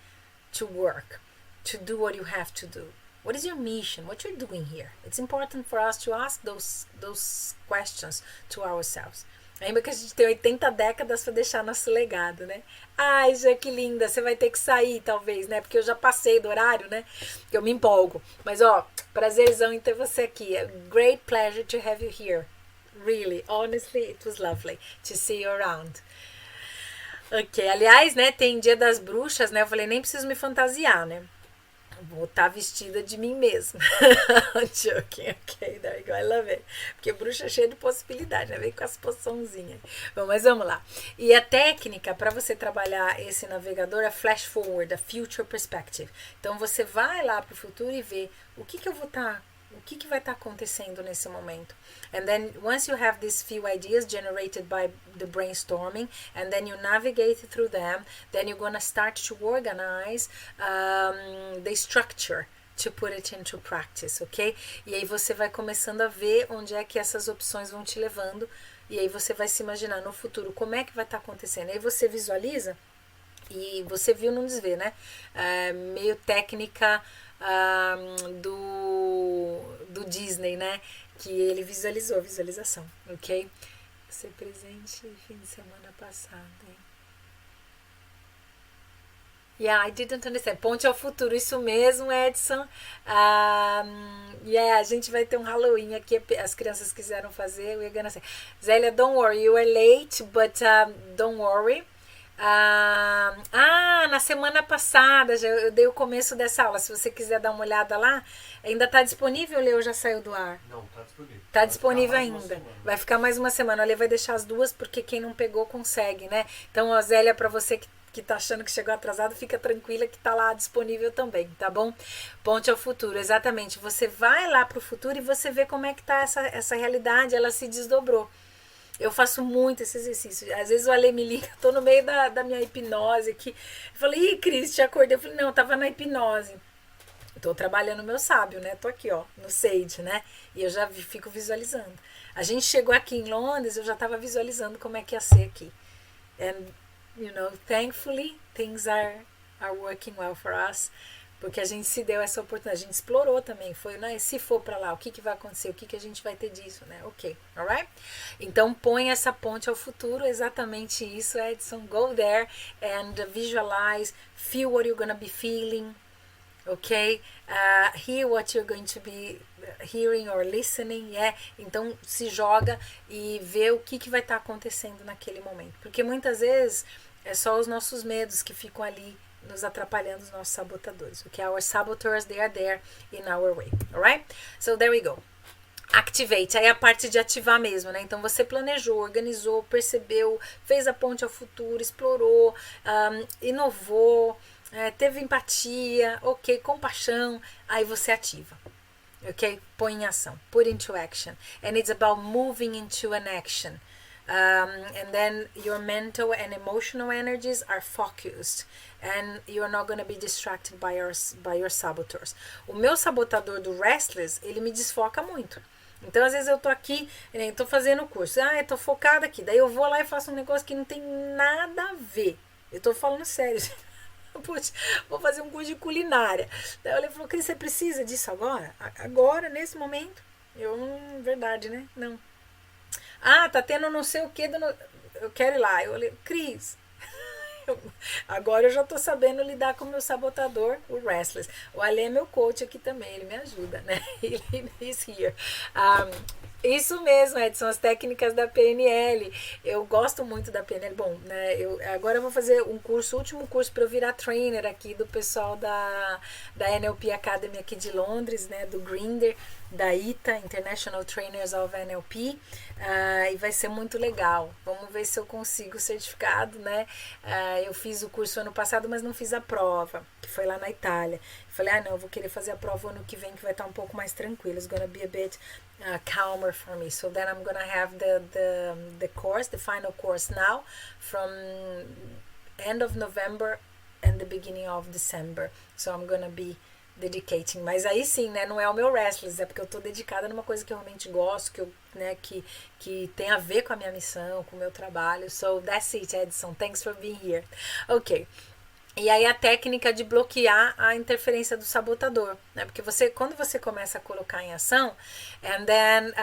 to work, to do what you have to do? What is your mission? What you're doing here? It's important for us to ask those questions to ourselves. Lembra que a gente tem 80 décadas para deixar nosso legado, né? Ai, já que linda, você vai ter que sair, talvez, né? Porque eu já passei do horário, né? Eu me empolgo. Mas, ó, prazerzão em ter você aqui. A great pleasure to have you here. Really, honestly, it was lovely to see you around. Ok, aliás, né, tem Dia das Bruxas, né? Eu falei, nem preciso me fantasiar, né? Vou estar vestida de mim mesma. Joking, ok, there you go, I love it. Porque bruxa é cheia de possibilidades, né? Vem com as poçãozinhas. Bom, mas vamos lá. E a técnica para você trabalhar esse navegador é flash forward, a future perspective. Então você vai lá para o futuro e vê o que eu vou estar. O que vai estar acontecendo nesse momento? And then once you have these few ideas generated by the brainstorming, and then you navigate through them, then you're gonna start to organize the structure to put it into practice, ok? E aí você vai começando a ver onde é que essas opções vão te levando, e aí você vai se imaginar no futuro como é que vai estar acontecendo. Aí você visualiza, e você viu no desver, né? Meio técnica do Disney, né? Que ele visualizou a visualização, ok? Ser presente fim de semana passado, hein? Yeah, I didn't understand. Ponte ao futuro, isso mesmo, Edson. A gente vai ter um Halloween aqui, as crianças quiseram fazer. We're gonna say, Zélia, don't worry, you are late, but don't worry. Na semana passada eu dei o começo dessa aula. Se você quiser dar uma olhada lá, ainda está disponível ou já saiu do ar? Não, está disponível. Está disponível ainda. Vai ficar mais uma semana. Ele vai deixar as duas porque quem não pegou consegue, né? Então, a Zélia, para você que tá achando que chegou atrasado, fica tranquila que tá lá disponível também, tá bom? Ponte ao futuro, exatamente. Você vai lá pro futuro e você vê como é que tá essa realidade, ela se desdobrou. Eu faço muito esse exercício. Às vezes o Ale me liga, tô no meio da minha hipnose aqui. Eu falei, Cris, te acordei. Eu falei, não, eu tava na hipnose. Tô trabalhando meu sábio, né? Tô aqui, ó, no Sage, né? E eu já fico visualizando. A gente chegou aqui em Londres, eu já tava visualizando como é que ia ser aqui. And, thankfully, things are working well for us. Porque a gente se deu essa oportunidade, a gente explorou também, foi, né? Se for para lá, o que vai acontecer, o que a gente vai ter disso, né? Ok, alright? Então, põe essa ponte ao futuro, exatamente isso, Edson. Go there and visualize, feel what you're gonna be feeling, ok? Hear what you're going to be hearing or listening, yeah? Então, se joga e vê o que vai estar acontecendo naquele momento. Porque muitas vezes é só os nossos medos que ficam ali nos atrapalhando, os nossos sabotadores. Okay, our saboteurs, they are there in our way. Alright? So there we go. Activate, aí a parte de ativar mesmo, né? Então você planejou, organizou, percebeu, fez a ponte ao futuro, explorou, inovou, teve empatia, ok, compaixão, aí você ativa. Ok? Põe em ação. Put into action. And it's about moving into an action. and then your mental and emotional energies are focused, and you're not going to be distracted by your saboteurs. O meu sabotador do Restless, ele me desfoca muito. Então, às vezes eu tô aqui, eu tô fazendo o curso, eu tô focada aqui, daí eu vou lá e faço um negócio que não tem nada a ver. Eu tô falando sério. Putz, vou fazer um curso de culinária. Daí ele falou, Cris, você precisa disso agora? Agora, nesse momento? Verdade, né? Não. Tá tendo não sei o que, eu quero ir lá. Eu falei, Cris, agora eu já tô sabendo lidar com o meu sabotador, o Restless. O Ale é meu coach aqui também, ele me ajuda, né? He's here. Isso mesmo, Edson, as técnicas da PNL. Eu gosto muito da PNL. Bom, né, agora eu vou fazer um curso, último curso para eu virar trainer aqui do pessoal da NLP Academy aqui de Londres, né, do Grindr, da ITA, International Trainers of NLP, e vai ser muito legal. Vamos ver se eu consigo o certificado, né? Eu fiz o curso ano passado, mas não fiz a prova, que foi lá na Itália. Falei, não, eu vou querer fazer a prova ano que vem, que vai estar um pouco mais tranquilo. It's gonna be a bit calmer for me. So then I'm gonna have the course, the final course now, from end of November and the beginning of December. So I'm gonna be dedicating. Mas aí sim, né, não é o meu Restless, é porque eu tô dedicada numa coisa que eu realmente gosto, que tem a ver com a minha missão, com o meu trabalho. So that's it, Edson. Thanks for being here. Ok. E aí a técnica de bloquear a interferência do sabotador, né? Porque quando você começa a colocar em ação, and then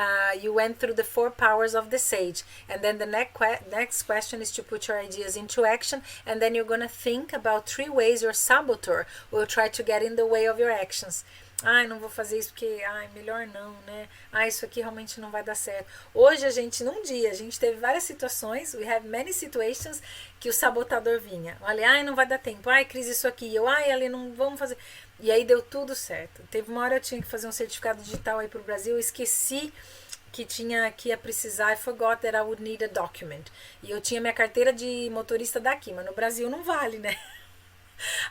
you went through the 4 powers of the sage, and then the next question is to put your ideas into action, and then you're gonna think about 3 ways your saboteur will try to get in the way of your actions. Não vou fazer isso porque, melhor não, né? Isso aqui realmente não vai dar certo. Hoje num dia, a gente teve várias situações, we have many situations, que o sabotador vinha. Olha, não vai dar tempo. Cris, isso aqui. Ali não vamos fazer. E aí deu tudo certo. Teve uma hora eu tinha que fazer um certificado digital aí pro Brasil, eu esqueci que ia precisar, I forgot that I would need a document. E eu tinha minha carteira de motorista daqui, mas no Brasil não vale, né?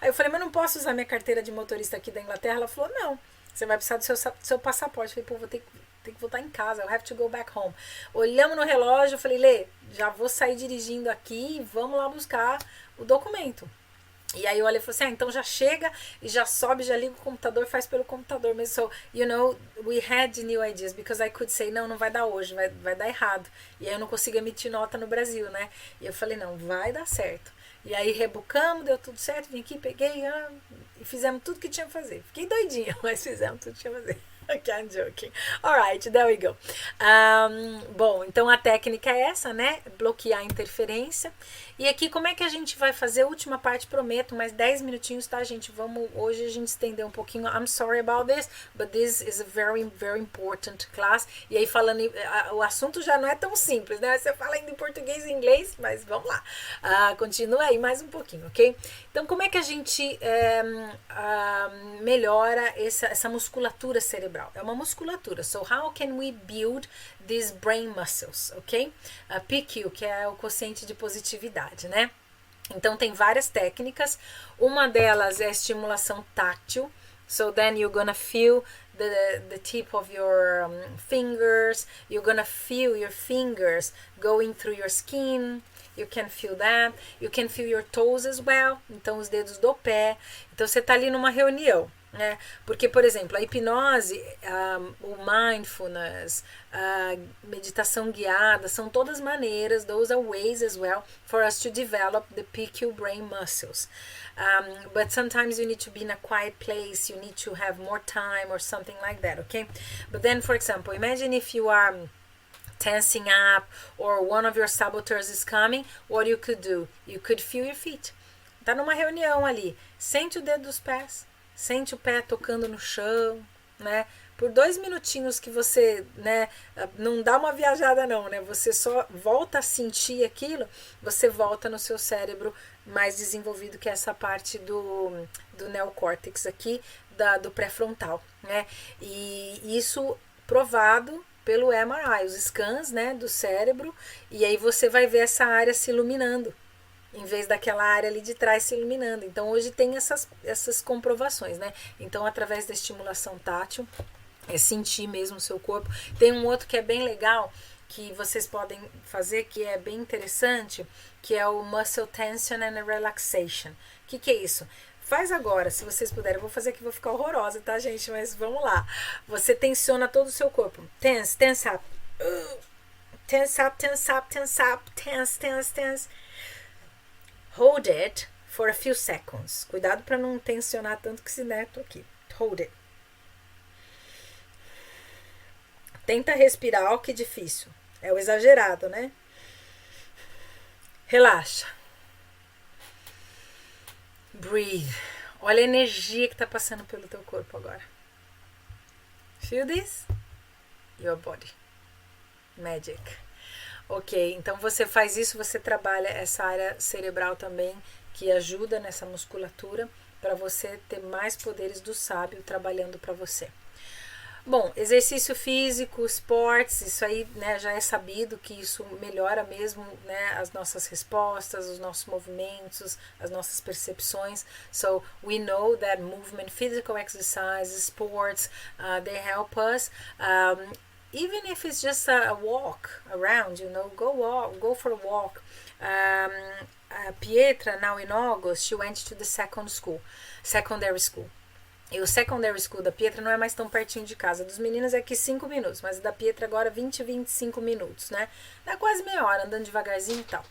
Aí eu falei, mas não posso usar minha carteira de motorista aqui da Inglaterra? Ela falou, não, você vai precisar do seu passaporte. Eu falei, vou ter que voltar em casa, I'll have to go back home. Olhamos no relógio, eu falei, Lê, já vou sair dirigindo aqui, vamos lá buscar o documento. E aí o Ale falou assim, então já chega e já sobe, já liga o computador, faz pelo computador mesmo. So, we had new ideas, because I could say, não vai dar hoje, vai dar errado. E aí eu não consigo emitir nota no Brasil, né? E eu falei, não, vai dar certo. E aí rebucamos, deu tudo certo, vim aqui, peguei e fizemos tudo que tinha que fazer. Fiquei doidinha, mas fizemos tudo que tinha que fazer. Okay, I'm joking. Alright, there we go. Bom, então a técnica é essa, né? Bloquear a interferência. E aqui, como é que a gente vai fazer? A última parte, prometo, mais 10 minutinhos, tá, gente? Hoje a gente estender um pouquinho. I'm sorry about this, but this is a very, very important class. E aí, o assunto já não é tão simples, né? Você fala ainda em português e inglês, mas vamos lá. Continua aí mais um pouquinho, ok? Então, como é que a gente melhora essa musculatura cerebral? É uma musculatura. So, how can we build these brain muscles, ok? PQ, que é o quociente de positividade, né? Então, tem várias técnicas. Uma delas é a estimulação tátil. So, then you're gonna feel the tip of your fingers. You're gonna feel your fingers going through your skin. You can feel that. You can feel your toes as well. Então, os dedos do pé. Então, você tá ali numa reunião. Porque, por exemplo, a hipnose, o mindfulness, a meditação guiada, são todas maneiras, those are ways as well for us to develop the PQ brain muscles. But sometimes you need to be in a quiet place, you need to have more time or something like that, okay? But then, for example, imagine if you are tensing up or one of your saboteurs is coming, what you could do? You could feel your feet. Tá numa reunião ali, sente o dedo dos pés. Sente o pé tocando no chão, né? Por 2 minutinhos que você, né? Não dá uma viajada não, né? Você só volta a sentir aquilo, você volta no seu cérebro mais desenvolvido, que é essa parte do neocórtex aqui, do pré-frontal, né? E isso provado pelo MRI, os scans, né? Do cérebro, e aí você vai ver essa área se iluminando, em vez daquela área ali de trás se iluminando. Então, hoje tem essas comprovações, né? Então, através da estimulação tátil, é sentir mesmo o seu corpo. Tem um outro que é bem legal, que vocês podem fazer, que é bem interessante, que é o Muscle Tension and Relaxation. O que é isso? Faz agora, se vocês puderem. Eu vou fazer aqui, vou ficar horrorosa, tá, gente? Mas vamos lá. Você tensiona todo o seu corpo. Tense, tense up. Tense up, tense up, tense up. Tense, tense, tense. Hold it for a few seconds. Cuidado para não tensionar tanto que se neto aqui. Hold it. Tenta respirar, ó, que difícil. É o exagerado, né? Relaxa. Breathe. Olha a energia que tá passando pelo teu corpo agora. Feel this? Your body. Magic. Ok, então você faz isso, você trabalha essa área cerebral também, que ajuda nessa musculatura para você ter mais poderes do sábio trabalhando para você. Bom, exercício físico, esportes, isso aí, né, já é sabido que isso melhora mesmo, né, as nossas respostas, os nossos movimentos, as nossas percepções. So we know that movement, physical exercise, sports, they help us. Even if it's just a walk around, you know, go for a walk. Pietra, now in August, she went to the secondary school. E o secondary school da Pietra não é mais tão pertinho de casa. Dos meninos é aqui 5 minutos, mas da Pietra agora 25 minutos, né? Dá quase meia hora, andando devagarzinho e tal.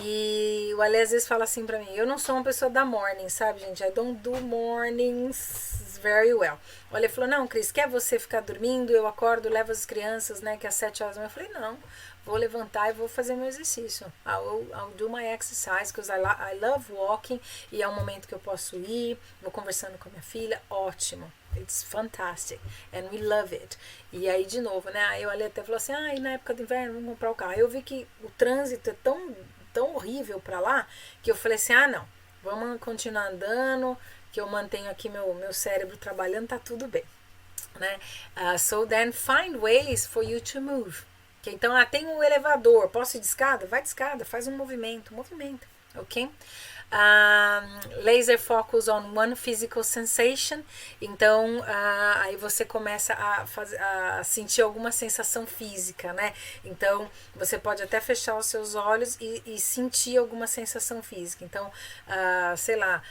E o Ale às vezes fala assim pra mim, eu não sou uma pessoa da morning, sabe, gente? I don't do mornings very well. O Ale falou, não, Cris, quer você ficar dormindo? Eu acordo, levo as crianças, né, que às 7 horas da manhã. Eu falei, não, vou levantar e vou fazer meu exercício. I'll do my exercise, because I love walking. E é um momento que eu posso ir, vou conversando com a minha filha, ótimo. It's fantastic. And we love it. E aí, de novo, né, aí o Ale até falou assim, e na época do inverno vamos comprar o carro. Aí eu vi que o trânsito é tão horrível pra lá, que eu falei assim, não, vamos continuar andando, que eu mantenho aqui meu cérebro trabalhando, tá tudo bem, né? So then find ways for you to move. Okay? Então, tem um elevador, posso ir de escada? Vai de escada, faz um movimento, ok? Laser focus on one physical sensation. Então aí você começa a sentir alguma sensação física, né? Então você pode até fechar os seus olhos e sentir alguma sensação física. Então sei lá,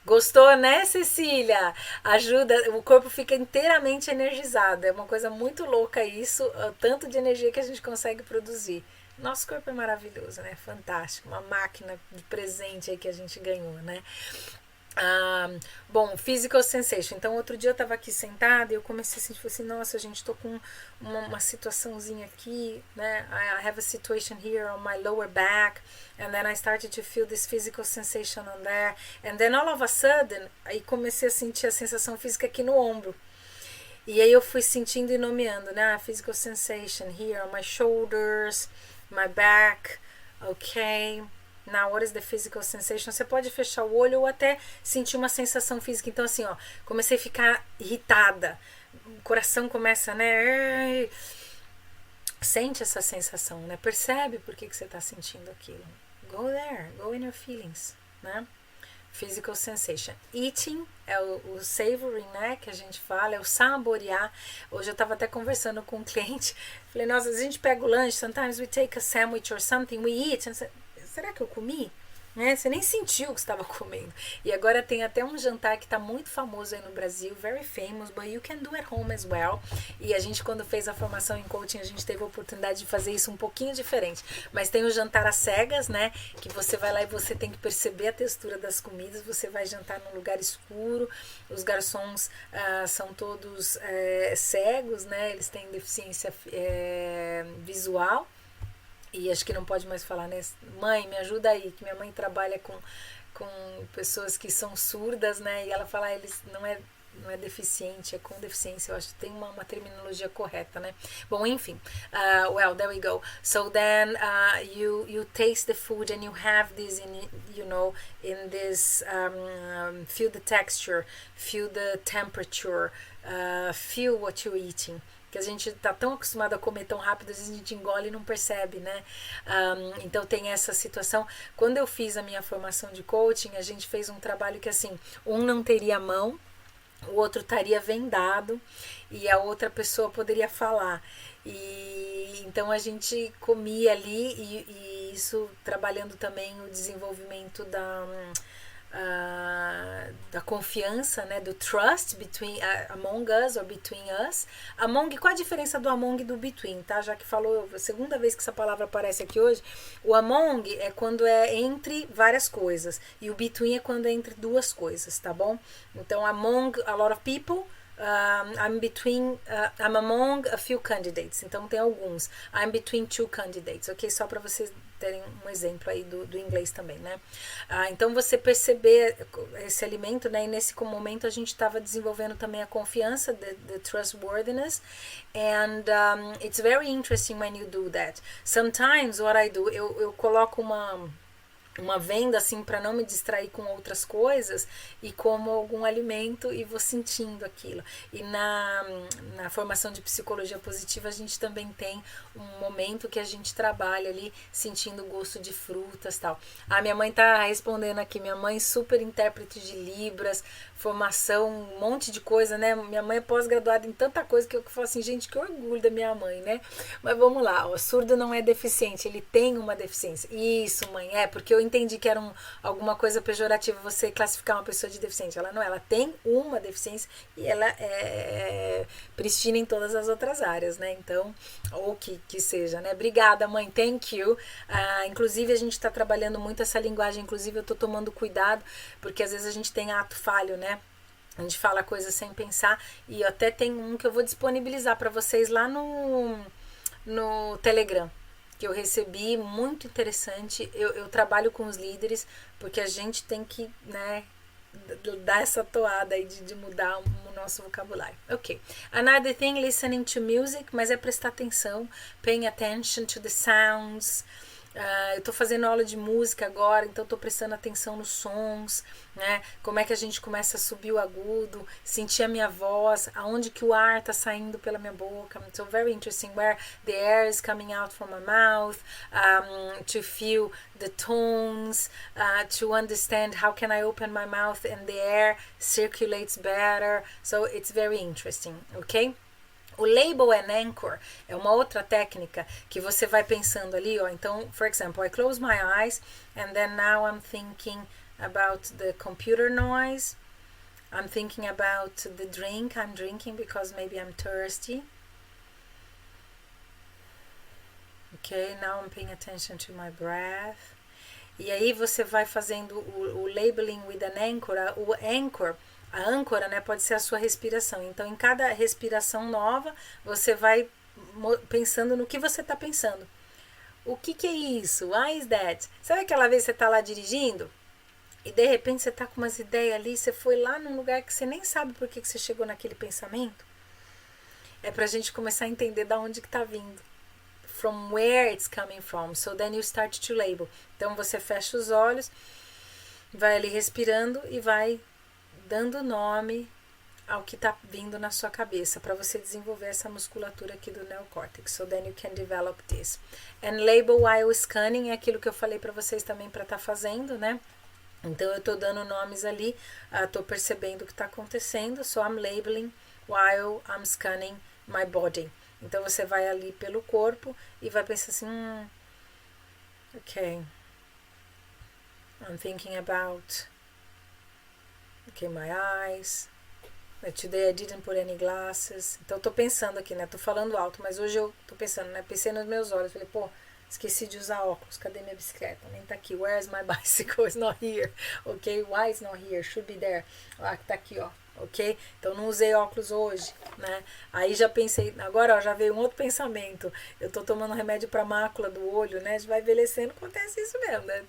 gostou, né, Cecília? Ajuda, o corpo fica inteiramente energizado. É uma coisa muito louca isso, o tanto de energia que a gente consegue produzir. Nosso corpo é maravilhoso, né? Fantástico. Uma máquina de presente aí que a gente ganhou, né? Bom, physical sensation. Então, outro dia eu tava aqui sentada e eu comecei a sentir assim, nossa, gente, tô com uma situaçãozinha aqui, né? I have a situation here on my lower back. And then I started to feel this physical sensation on there. And then all of a sudden, aí comecei a sentir a sensação física aqui no ombro. E aí eu fui sentindo e nomeando, né? Physical sensation here on my shoulders, my back, ok. Now, what is the physical sensation? Você pode fechar o olho ou até sentir uma sensação física. Então, assim, ó, comecei a ficar irritada. O coração começa, né? Sente essa sensação, né? Percebe por que você está sentindo aquilo. Go there, go in your feelings, né? Physical sensation. Eating é o savoring, né, que a gente fala, é o saborear. Hoje eu estava até conversando com um cliente, falei, nossa, a gente pega o lanche, sometimes we take a sandwich or something, we eat, será que eu comi? Né? Você nem sentiu o que estava comendo. E agora tem até um jantar que está muito famoso aí no Brasil, very famous, but you can do at home as well. E a gente, quando fez a formação em coaching, a gente teve a oportunidade de fazer isso um pouquinho diferente. Mas tem o jantar às cegas, né? Que você vai lá e você tem que perceber a textura das comidas. Você vai jantar num lugar escuro. Os garçons são todos cegos, né? Eles têm deficiência visual. E acho que não pode mais falar, né? Mãe, me ajuda aí, que minha mãe trabalha com pessoas que são surdas, né? E ela fala, eles não é deficiente, é com deficiência. Eu acho que tem uma terminologia correta, né? Bom, enfim. Well, there we go. So then you taste the food and you have this in this, feel the texture, feel the temperature, feel what you're eating. Que a gente tá tão acostumado a comer tão rápido, às vezes a gente engole e não percebe, né? Então tem essa situação. Quando eu fiz a minha formação de coaching, a gente fez um trabalho que assim, não teria mão, o outro estaria vendado e a outra pessoa poderia falar. E então a gente comia ali e isso trabalhando também o desenvolvimento da confiança, né, do trust between among us or between us. Among, qual a diferença do among e do between, tá? Já que falou, a segunda vez que essa palavra aparece aqui hoje, o among é quando é entre várias coisas e o between é quando é entre duas coisas, tá bom? Então, among a lot of people, I'm among a few candidates. Então tem alguns. I'm between two candidates, ok? Só para vocês terem um exemplo aí do inglês também, né? Então você perceber esse alimento, né? E nesse momento a gente estava desenvolvendo também a confiança, the trustworthiness, and it's very interesting when you do that. Sometimes what I do, eu coloco uma venda assim para não me distrair com outras coisas e como algum alimento e vou sentindo aquilo. E na formação de psicologia positiva a gente também tem um momento que a gente trabalha ali sentindo o gosto de frutas e tal. Minha mãe tá respondendo aqui, minha mãe super intérprete de Libras, formação, um monte de coisa, né? Minha mãe é pós-graduada em tanta coisa que eu falo assim, gente, que orgulho da minha mãe, né? Mas vamos lá, o surdo não é deficiente, ele tem uma deficiência. Isso, mãe, porque eu entendi que era alguma coisa pejorativa você classificar uma pessoa de deficiente. Ela não, ela tem uma deficiência e ela é pristina em todas as outras áreas, né? Então, ou que seja, né? Obrigada, mãe, thank you. Inclusive, a gente está trabalhando muito essa linguagem, inclusive eu tô tomando cuidado, porque às vezes a gente tem ato falho, né? A gente fala coisas sem pensar e até tem um que eu vou disponibilizar para vocês lá no Telegram, que eu recebi, muito interessante. Eu trabalho com os líderes porque a gente tem que, né, dar essa toada aí de mudar o nosso vocabulário. Ok. Another thing, listening to music, mas é prestar atenção, paying attention to the sounds. Eu tô fazendo aula de música agora, então tô prestando atenção nos sons, né? Como é que a gente começa a subir o agudo, sentir a minha voz, aonde que o ar tá saindo pela minha boca. So very interesting where the air is coming out from my mouth, to feel the tones, to understand how can I open my mouth and the air circulates better. So it's very interesting, okay? O label and anchor é uma outra técnica que você vai pensando ali, ó. Então, for example, I close my eyes and then now I'm thinking about the computer noise. I'm thinking about the drink I'm drinking because maybe I'm thirsty. Okay, now I'm paying attention to my breath. E aí você vai fazendo o labeling with an anchor. O anchor, a âncora, né, pode ser a sua respiração. Então, em cada respiração nova, você vai pensando no que você está pensando. O que é isso? Why is that? Sabe aquela vez que você está lá dirigindo e de repente você está com umas ideias ali, você foi lá num lugar que você nem sabe por que você chegou naquele pensamento? É para a gente começar a entender de onde que está vindo. From where it's coming from. So then you start to label. Então, você fecha os olhos, vai ali respirando e vai dando nome ao que está vindo na sua cabeça, para você desenvolver essa musculatura aqui do neocórtex. So then you can develop this. And label while scanning é aquilo que eu falei para vocês também para estar fazendo, né? Então eu estou dando nomes ali, estou percebendo o que está acontecendo. So I'm labeling while I'm scanning my body. Então você vai ali pelo corpo e vai pensar assim, ok, I'm thinking about, okay, my eyes. Today I didn't put any glasses. Então eu tô pensando aqui, né? Tô falando alto, mas hoje eu tô pensando, né? Pensei nos meus olhos. Falei, pô, esqueci de usar óculos. Cadê minha bicicleta? Nem tá aqui. Where's my bicycle? It's not here. Ok? Why it's not here? Should be there. Tá aqui, ó. Ok? Então não usei óculos hoje, né? Aí já pensei, agora ó, já veio um outro pensamento. Eu tô tomando remédio pra mácula do olho, né? A gente vai envelhecendo, acontece isso mesmo, né?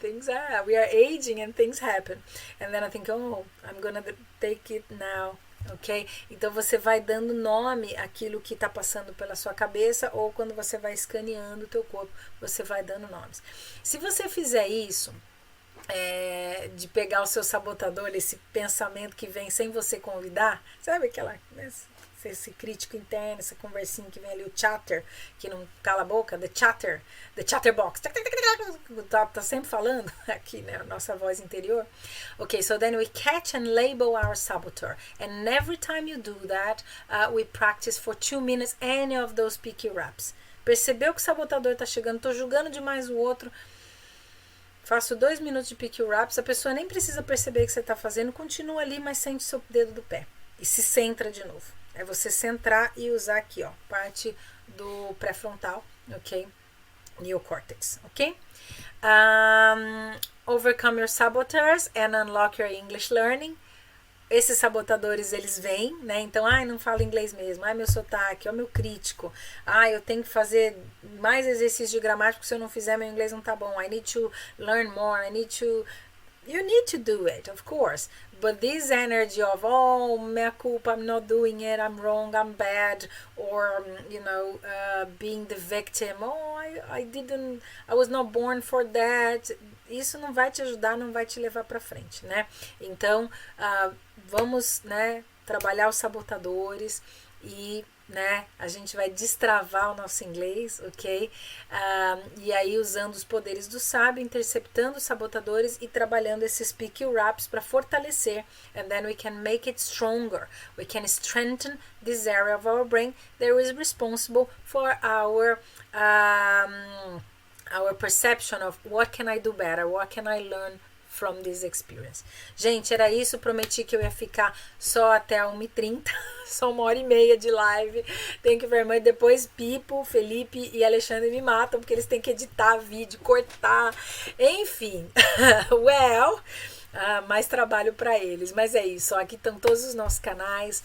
We are aging and things happen. And then I think, oh, I'm gonna take it now. Ok? Então você vai dando nome àquilo que está passando pela sua cabeça, ou quando você vai escaneando o teu corpo, você vai dando nomes. Se você fizer isso, de pegar o seu sabotador, esse pensamento que vem sem você convidar, sabe aquela, né? Esse crítico interno, essa conversinha que vem ali, o chatter, que não cala a boca, the chatterbox, tá sempre falando aqui, né, a nossa voz interior. Okay, so then we catch and label our saboteur, and every time you do that, we practice for 2 minutes any of those picky reps. Percebeu que o sabotador tá chegando, tô julgando demais o outro, faço 2 minutos de picky reps, a pessoa nem precisa perceber que você tá fazendo, continua ali, mas sente o seu dedo do pé e se centra de novo. É você centrar e usar aqui, ó, parte do pré-frontal, ok? Neocórtex, ok? Overcome your saboteurs and unlock your English learning. Esses sabotadores, eles vêm, né? Então, não falo inglês mesmo. Meu sotaque, meu crítico. Eu tenho que fazer mais exercício de gramática, porque se eu não fizer, meu inglês não tá bom. I need to learn more. You need to do it, of course. But this energy of, mea culpa, I'm not doing it, I'm wrong, I'm bad, or, being the victim, I was not born for that, isso não vai te ajudar, não vai te levar para frente, né? Então, vamos, né, trabalhar os sabotadores e, né, a gente vai destravar o nosso inglês, ok? E aí usando os poderes do sábio, interceptando os sabotadores e trabalhando esses picky reps para fortalecer, and then we can make it stronger. We can strengthen this area of our brain that is responsible for our perception of what can I do better, what can I learn from this experience. Gente, era isso, prometi que eu ia ficar só até 1h30, só 1h30 de live. Thank you very much. Depois Pipo, Felipe e Alexandre me matam, porque eles têm que editar vídeo, cortar, enfim. Mais trabalho para eles, mas é isso, aqui estão todos os nossos canais,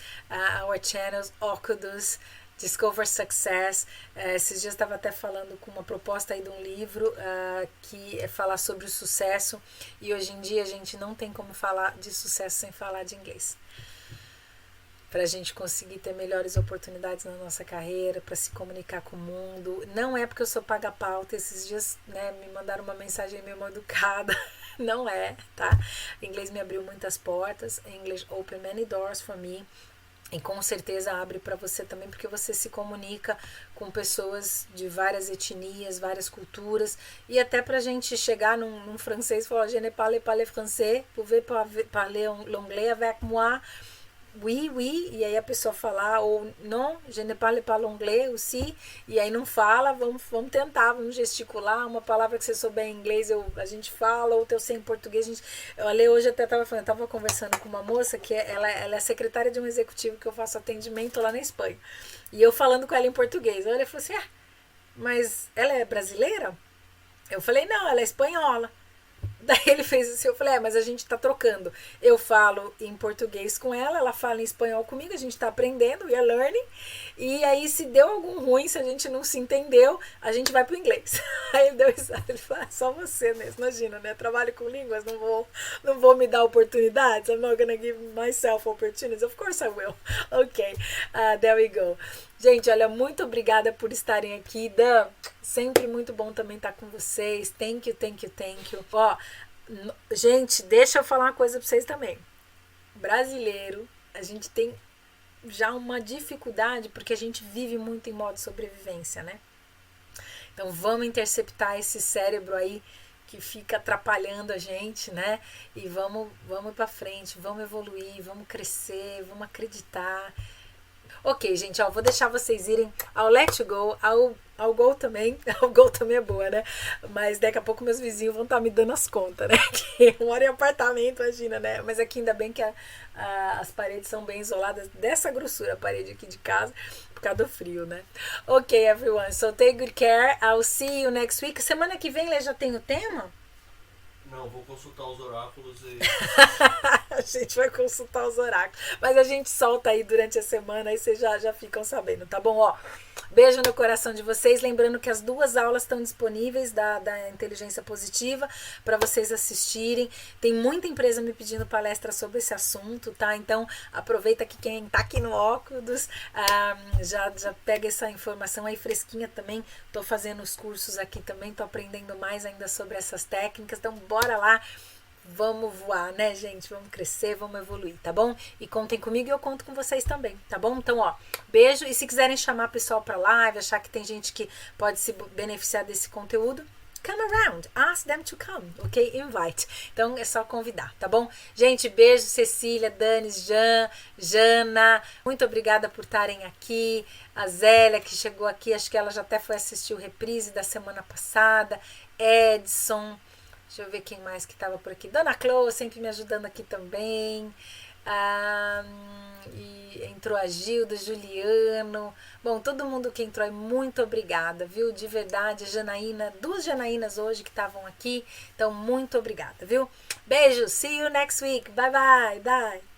our channels, Ocudus, Discover Success. Esses dias estava até falando com uma proposta aí de um livro que é falar sobre o sucesso, e hoje em dia a gente não tem como falar de sucesso sem falar de inglês, para a gente conseguir ter melhores oportunidades na nossa carreira, para se comunicar com o mundo. Não é porque eu sou paga-pauta, esses dias, né, me mandaram uma mensagem meio mal educada, não é, tá? O inglês me abriu muitas portas, English opened many doors for me, e com certeza abre para você também, porque você se comunica com pessoas de várias etnias, várias culturas, e até pra gente chegar num francês e falar, je ne parle pas le français, pouvez parler l'anglais avec moi, oui, oui, e aí a pessoa falar, ou non, je ne parle pas l'anglais, ou si, e aí não fala, vamos tentar, vamos gesticular, uma palavra que você souber em inglês, a gente fala, ou eu sei em português, eu hoje até estava conversando com uma moça, que ela é secretária de um executivo que eu faço atendimento lá na Espanha, e eu falando com ela em português, ela falou assim, mas ela é brasileira? Eu falei, não, ela é espanhola. Daí ele fez assim, eu falei, mas a gente tá trocando. Eu falo em português com ela, ela fala em espanhol comigo, a gente tá aprendendo, we are learning. E aí, se deu algum ruim, se a gente não se entendeu, a gente vai pro inglês. Aí ele deu risada, ele falou, só você mesmo, imagina, né? Trabalho com línguas, não vou me dar oportunidades, I'm not gonna give myself opportunities. Of course I will. Ok, there we go. Gente, olha, muito obrigada por estarem aqui. Dan, sempre muito bom também estar com vocês. Thank you, thank you, thank you. Gente, deixa eu falar uma coisa pra vocês também. Brasileiro, a gente tem já uma dificuldade porque a gente vive muito em modo sobrevivência, né? Então vamos interceptar esse cérebro aí que fica atrapalhando a gente, né? E vamos pra frente, vamos evoluir, vamos crescer, vamos acreditar. Ok, gente, vou deixar vocês irem. I'll let you go. I'll go também. I'll go também é boa, né? Mas daqui a pouco meus vizinhos vão estar me dando as contas, né? Que moro em apartamento, imagina, né? Mas aqui ainda bem que as paredes são bem isoladas. Dessa grossura a parede aqui de casa, por causa do frio, né? Ok, everyone. So take good care. I'll see you next week. Semana que vem, Lê, já tem o tema? Não, vou consultar os oráculos e... A gente vai consultar os oráculos. Mas a gente solta aí durante a semana, aí vocês já ficam sabendo, tá bom? Beijo no coração de vocês. Lembrando que as 2 aulas estão disponíveis da Inteligência Positiva para vocês assistirem. Tem muita empresa me pedindo palestra sobre esse assunto, tá? Então aproveita que quem tá aqui no Óculos já pega essa informação aí fresquinha também. Tô fazendo os cursos aqui também, tô aprendendo mais ainda sobre essas técnicas. Então bora lá. vamos voar, né, gente? Vamos crescer, vamos evoluir, tá bom? E contem comigo e eu conto com vocês também, tá bom? Então, ó, beijo. E se quiserem chamar pessoal pra live, achar que tem gente que pode se beneficiar desse conteúdo, come around, ask them to come, ok? Invite. Então é só convidar, tá bom? Gente, beijo, Cecília, Danis, Jana, muito obrigada por estarem aqui. A Zélia, que chegou aqui, acho que ela já até foi assistir o reprise da semana passada. Edson, deixa eu ver quem mais que estava por aqui. Dona Chloe, sempre me ajudando aqui também. E entrou a Gilda, Juliano. Bom, todo mundo que entrou, muito obrigada, viu? De verdade, a Janaína, 2 Janaínas hoje que estavam aqui. Então, muito obrigada, viu? Beijo, see you next week. Bye, bye, bye.